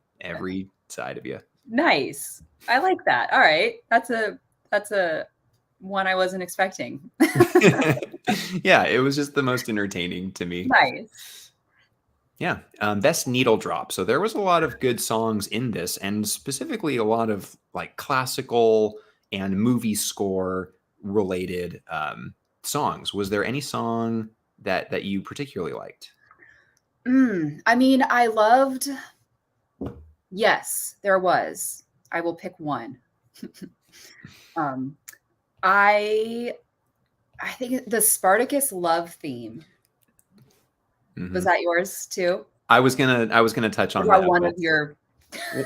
side of you. Nice. I like that. All right. That's a one I wasn't expecting. Yeah, it was just the most entertaining to me. Nice. Yeah. Best needle drop. So there was a lot of good songs in this, and specifically a lot of like classical and movie score related songs. Was there any song that you particularly liked? I mean, I loved. Yes, there was. I will pick one. I think the Spartacus love theme. Mm-hmm. Was that yours too? I was gonna touch on that. One of your.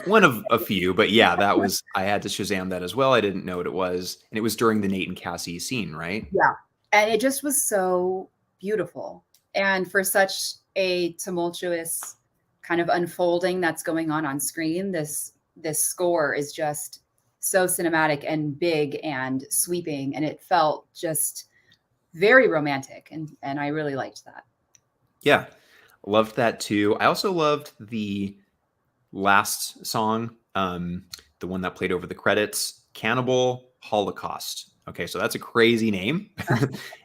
One of a few, but yeah, that was, I had to Shazam that as well. I didn't know what it was. And it was during the Nate and Cassie scene, right? Yeah. And it just was so beautiful. And for such a tumultuous kind of unfolding that's going on screen, this score is just so cinematic and big and sweeping. And it felt just very romantic. And I really liked that. Yeah. Loved that too. I also loved the last song, the one that played over the credits, Cannibal Holocaust. Okay, so that's a crazy name.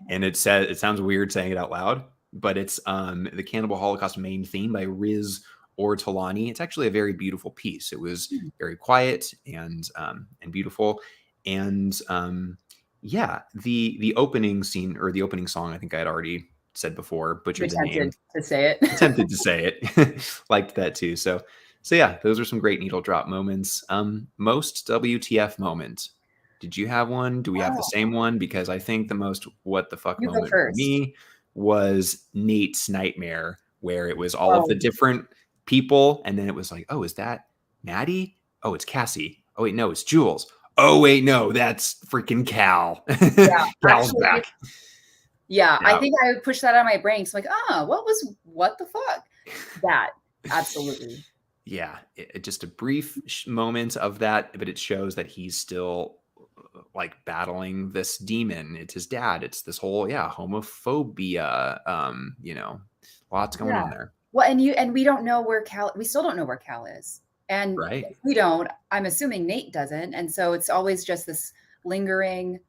And it sounds weird saying it out loud, but it's the Cannibal Holocaust main theme by Riz Ortolani. It's actually a very beautiful piece. It was very quiet and beautiful. And yeah, the opening scene, or the opening song, I think I had already said before, butchered the name. To say it. Attempted to say it. Liked that too. So yeah, those are some great needle drop moments. Most WTF moment. Did you have one? Do we have the same one? Because I think the most what the fuck moment for me was Nate's nightmare, where it was all of the different people, and then it was like, oh, is that Maddie? Oh, it's Cassie. Oh wait, no, it's Jules. Oh wait, no, that's freaking Cal. Yeah, Cal's back. Yeah, I think I pushed that out of my brain. So like, what the fuck? That absolutely. Yeah, just a brief moment of that, but it shows that he's still like battling this demon. It's his dad. It's this whole homophobia. Lots going Yeah. on there. Well, and we don't know where Cal. We still don't know where Cal is, and Right. if we don't. I'm assuming Nate doesn't, and so it's always just this lingering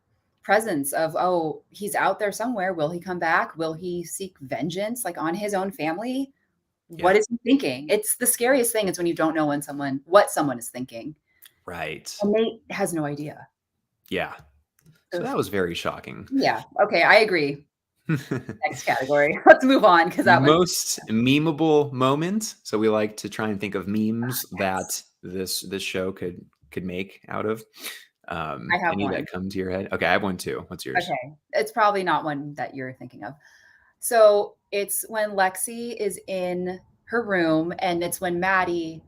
presence of, oh, he's out there somewhere. Will he come back? Will he seek vengeance, like on his own family? What Yeah. is he thinking? It's the scariest thing is when you don't know what someone is thinking. Right. And Nate has no idea. Yeah. So Ugh. that was very shocking. Yeah. Okay. I agree. Next category. Let's move on because that one. Most memeable moment. So we like to try and think of memes Yes. that this show could make out of. I have Any one. that come to your head? Okay, I have one too. What's yours? Okay. It's probably not one that you're thinking of. So it's when Lexi is in her room and it's when Maddie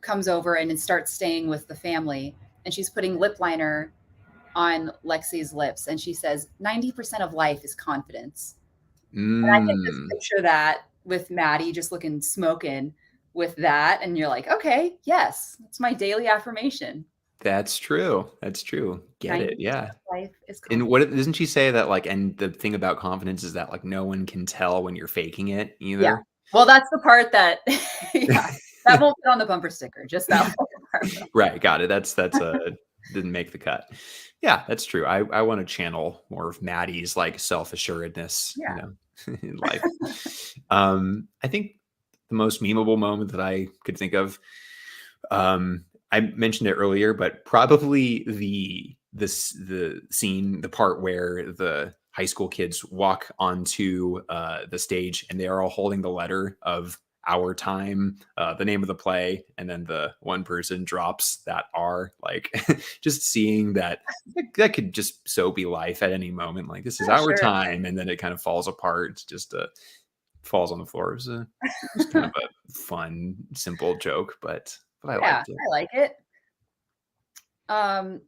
comes over and starts staying with the family and she's putting lip liner on Lexi's lips and she says 90% of life is confidence. And I can just Mm, picture that with Maddie just looking smoking with that. And you're like, okay, yes, it's my daily affirmation. that's true. That's true. Get it? 90% Yeah. of life is And confidence. what doesn't she say that like? And the thing about confidence is that like no one can tell when you're faking it Yeah. either. Well, that's the part that, yeah, that won't fit on the bumper sticker, just that one part. Right, got it. That's didn't make the cut. Yeah, that's true. I want to channel more of Maddie's like self-assuredness, Yeah. in life. I think the most memeable moment that I could think of, I mentioned it earlier, but probably the scene, the part where the high school kids walk onto the stage and they are all holding the letter of our time, the name of the play, and then the one person drops that R. Like, just seeing that could just so be life at any moment. Like, this is Yeah, our sure. time, and then it kind of falls apart. Just falls on the floor. It was kind of a fun, simple joke, but I Yeah, liked it. I like it. Um,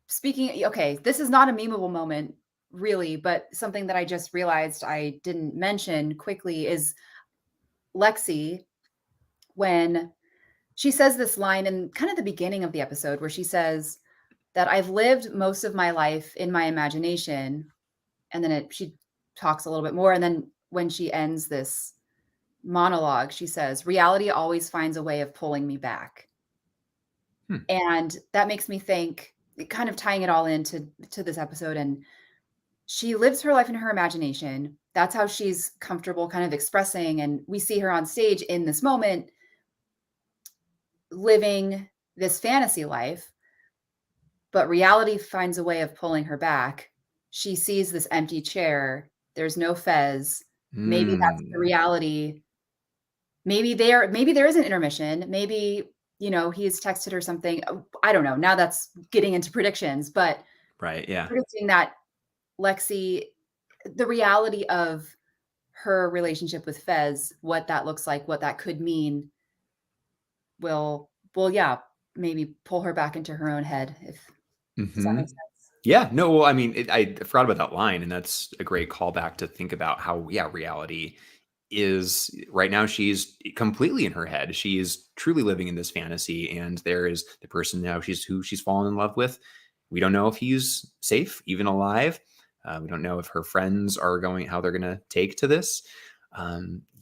Speaking, okay, this is not a memeable moment really, but something that I just realized I didn't mention quickly is Lexi when she says this line in kind of the beginning of the episode where she says that I've lived most of my life in my imagination, and then she talks a little bit more, and then when she ends this monologue, she says, reality always finds a way of pulling me back. Hmm. And that makes me think, kind of tying it all into this episode, and she lives her life in her imagination. That's how she's comfortable kind of expressing, and we see her on stage in this moment living this fantasy life, but reality finds a way of pulling her back. She sees this empty chair. There's no Fez. Maybe that's the Mm, reality. Maybe there is an intermission. Maybe, he's texted her something. I don't know. Now that's getting into predictions, but right. Yeah. predicting that Lexi, the reality of her relationship with Fez, what that looks like, what that could mean, yeah, maybe pull her back into her own head. If Does that Hmm. make sense? Yeah. No. Well, I mean, I forgot about that line, and that's a great callback to think about how reality is right now. She's completely in her head. She is truly living in this fantasy, and there is the person now who she's fallen in love with. We don't know if he's safe, even alive. We don't know if her friends are how they're going to take to this.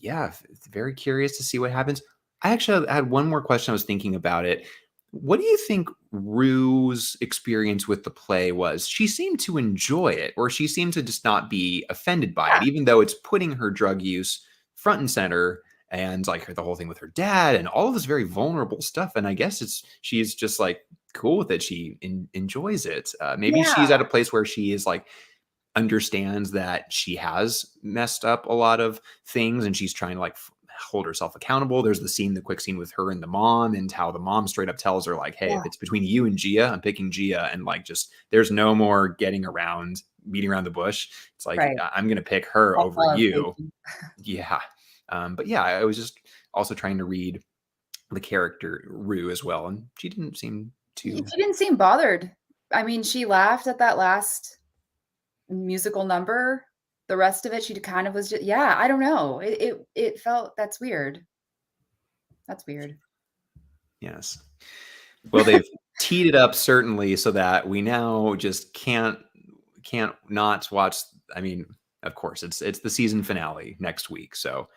Yeah, very curious to see what happens. I actually had one more question. I was thinking about it. What do you think Rue's experience with the play was? She seemed to enjoy it, or she seemed to just not be offended by it, Yeah. even though it's putting her drug use front and center, and like the whole thing with her dad and all of this very vulnerable stuff. And I guess she's just like cool with it. She enjoys it. Maybe she's Yeah. at a place where she is like understands that she has messed up a lot of things, and she's trying to like hold herself accountable. There's the quick scene with her and the mom, and how the mom straight up tells her like, hey, Yeah. if it's between you and Gia, I'm picking Gia. And like, just there's no more beating around the bush. It's like, Right. I'm gonna pick her over Love, you. baby. Yeah. But yeah, I was just also trying to read the character Rue as well, and she didn't seem She too. didn't seem bothered. I mean, she laughed at that last musical number. the rest of it, she kind of was just, yeah, I don't know. It felt, that's weird. That's weird. Yes. Well, they've teed it up certainly so that we now just can't not watch. I mean, of course, it's the season finale next week, so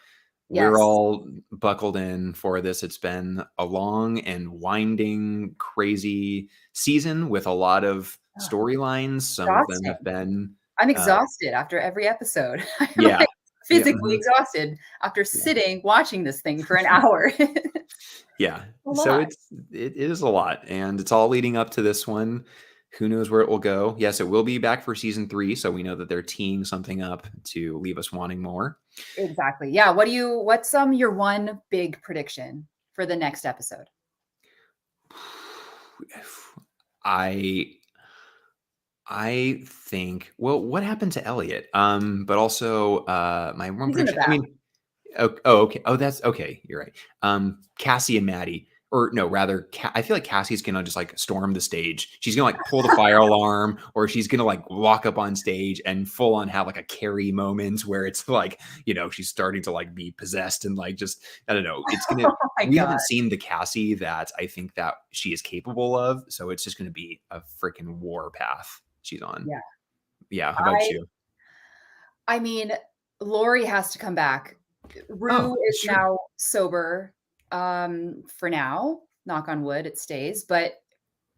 we're Yes. all buckled in for this. It's been a long and winding, crazy season with a lot of storylines. Some of them have been. I'm exhausted after every episode. I'm Yeah. like physically Yeah. exhausted after sitting watching this thing for an hour. Yeah. So it is a lot, and it's all leading up to this one. Who knows where it will go? Yes, it will be back for season 3, so we know that they're teeing something up to leave us wanting more. Exactly. Yeah. What's your one big prediction for the next episode? I think, well, what happened to Elliot? But also my one prediction, I mean, okay. Oh, that's okay. You're right. Cassie and Maddie, or no, rather, I feel like Cassie's gonna just like storm the stage. She's gonna like pull the fire alarm, or she's gonna like walk up on stage and full on have like a Carrie moment where it's like, she's starting to like be possessed and like just, I don't know. It's gonna. We haven't seen the Cassie that I think that she is capable of, so it's just gonna be a freaking war path she's on. Yeah. Yeah. How about you? I mean, Lori has to come back. Rue is now sober, for now. Knock on wood, it stays. But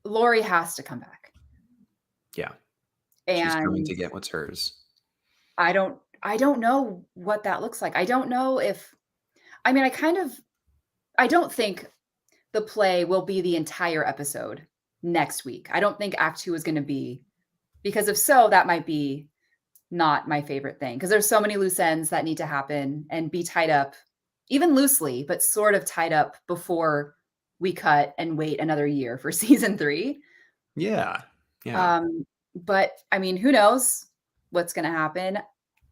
Lori has to come back. Yeah. And she's coming to get what's hers. I don't know what that looks like. I don't know if, I mean, I don't think the play will be the entire episode next week. I don't think Act 2 is going to be, because if so, that might be not my favorite thing, because there's so many loose ends that need to happen and be tied up, even loosely, but sort of tied up before we cut and wait another year for season 3. Yeah. But I mean, who knows what's going to happen?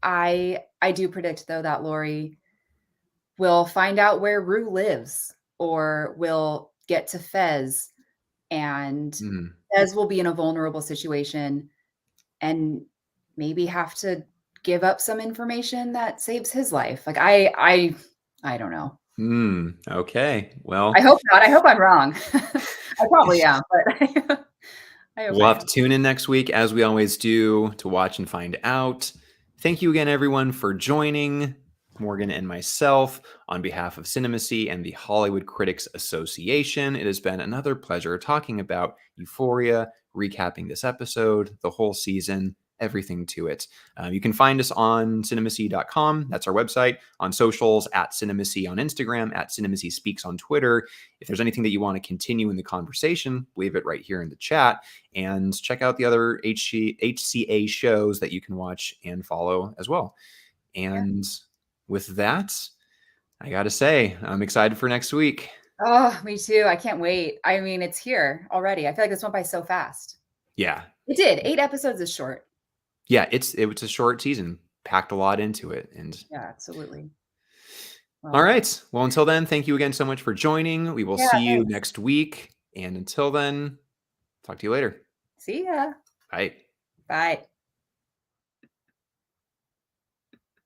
I do predict, though, that Lori will find out where Rue lives, or will get to Fez, and Fez will be in a vulnerable situation and maybe have to give up some information that saves his life. Like I don't know. Okay. Well, I hope not. I hope I'm wrong. I probably am, but we'll have to tune in next week, as we always do, to watch and find out. Thank you again, everyone, for joining Morgan and myself on behalf of Cinemacy and the Hollywood Critics Association. It has been another pleasure talking about Euphoria, recapping this episode, the whole season, everything to it. You can find us on cinemacy.com. That's our website. On socials, at Cinemacy on Instagram, at Cinemacy Speaks on Twitter. If there's anything that you want to continue in the conversation, leave it right here in the chat. And check out the other HCA shows that you can watch and follow as well. And with that, I got to say, I'm excited for next week. Oh, me too. I can't wait. I mean, it's here already. I feel like this went by so fast. Yeah. It did. 8 episodes is short. Yeah, it was a short season, packed a lot into it. And yeah, absolutely. Well, all right. Well, until then, thank you again so much for joining. We will see you next week. And until then, talk to you later. See ya. Bye. Bye.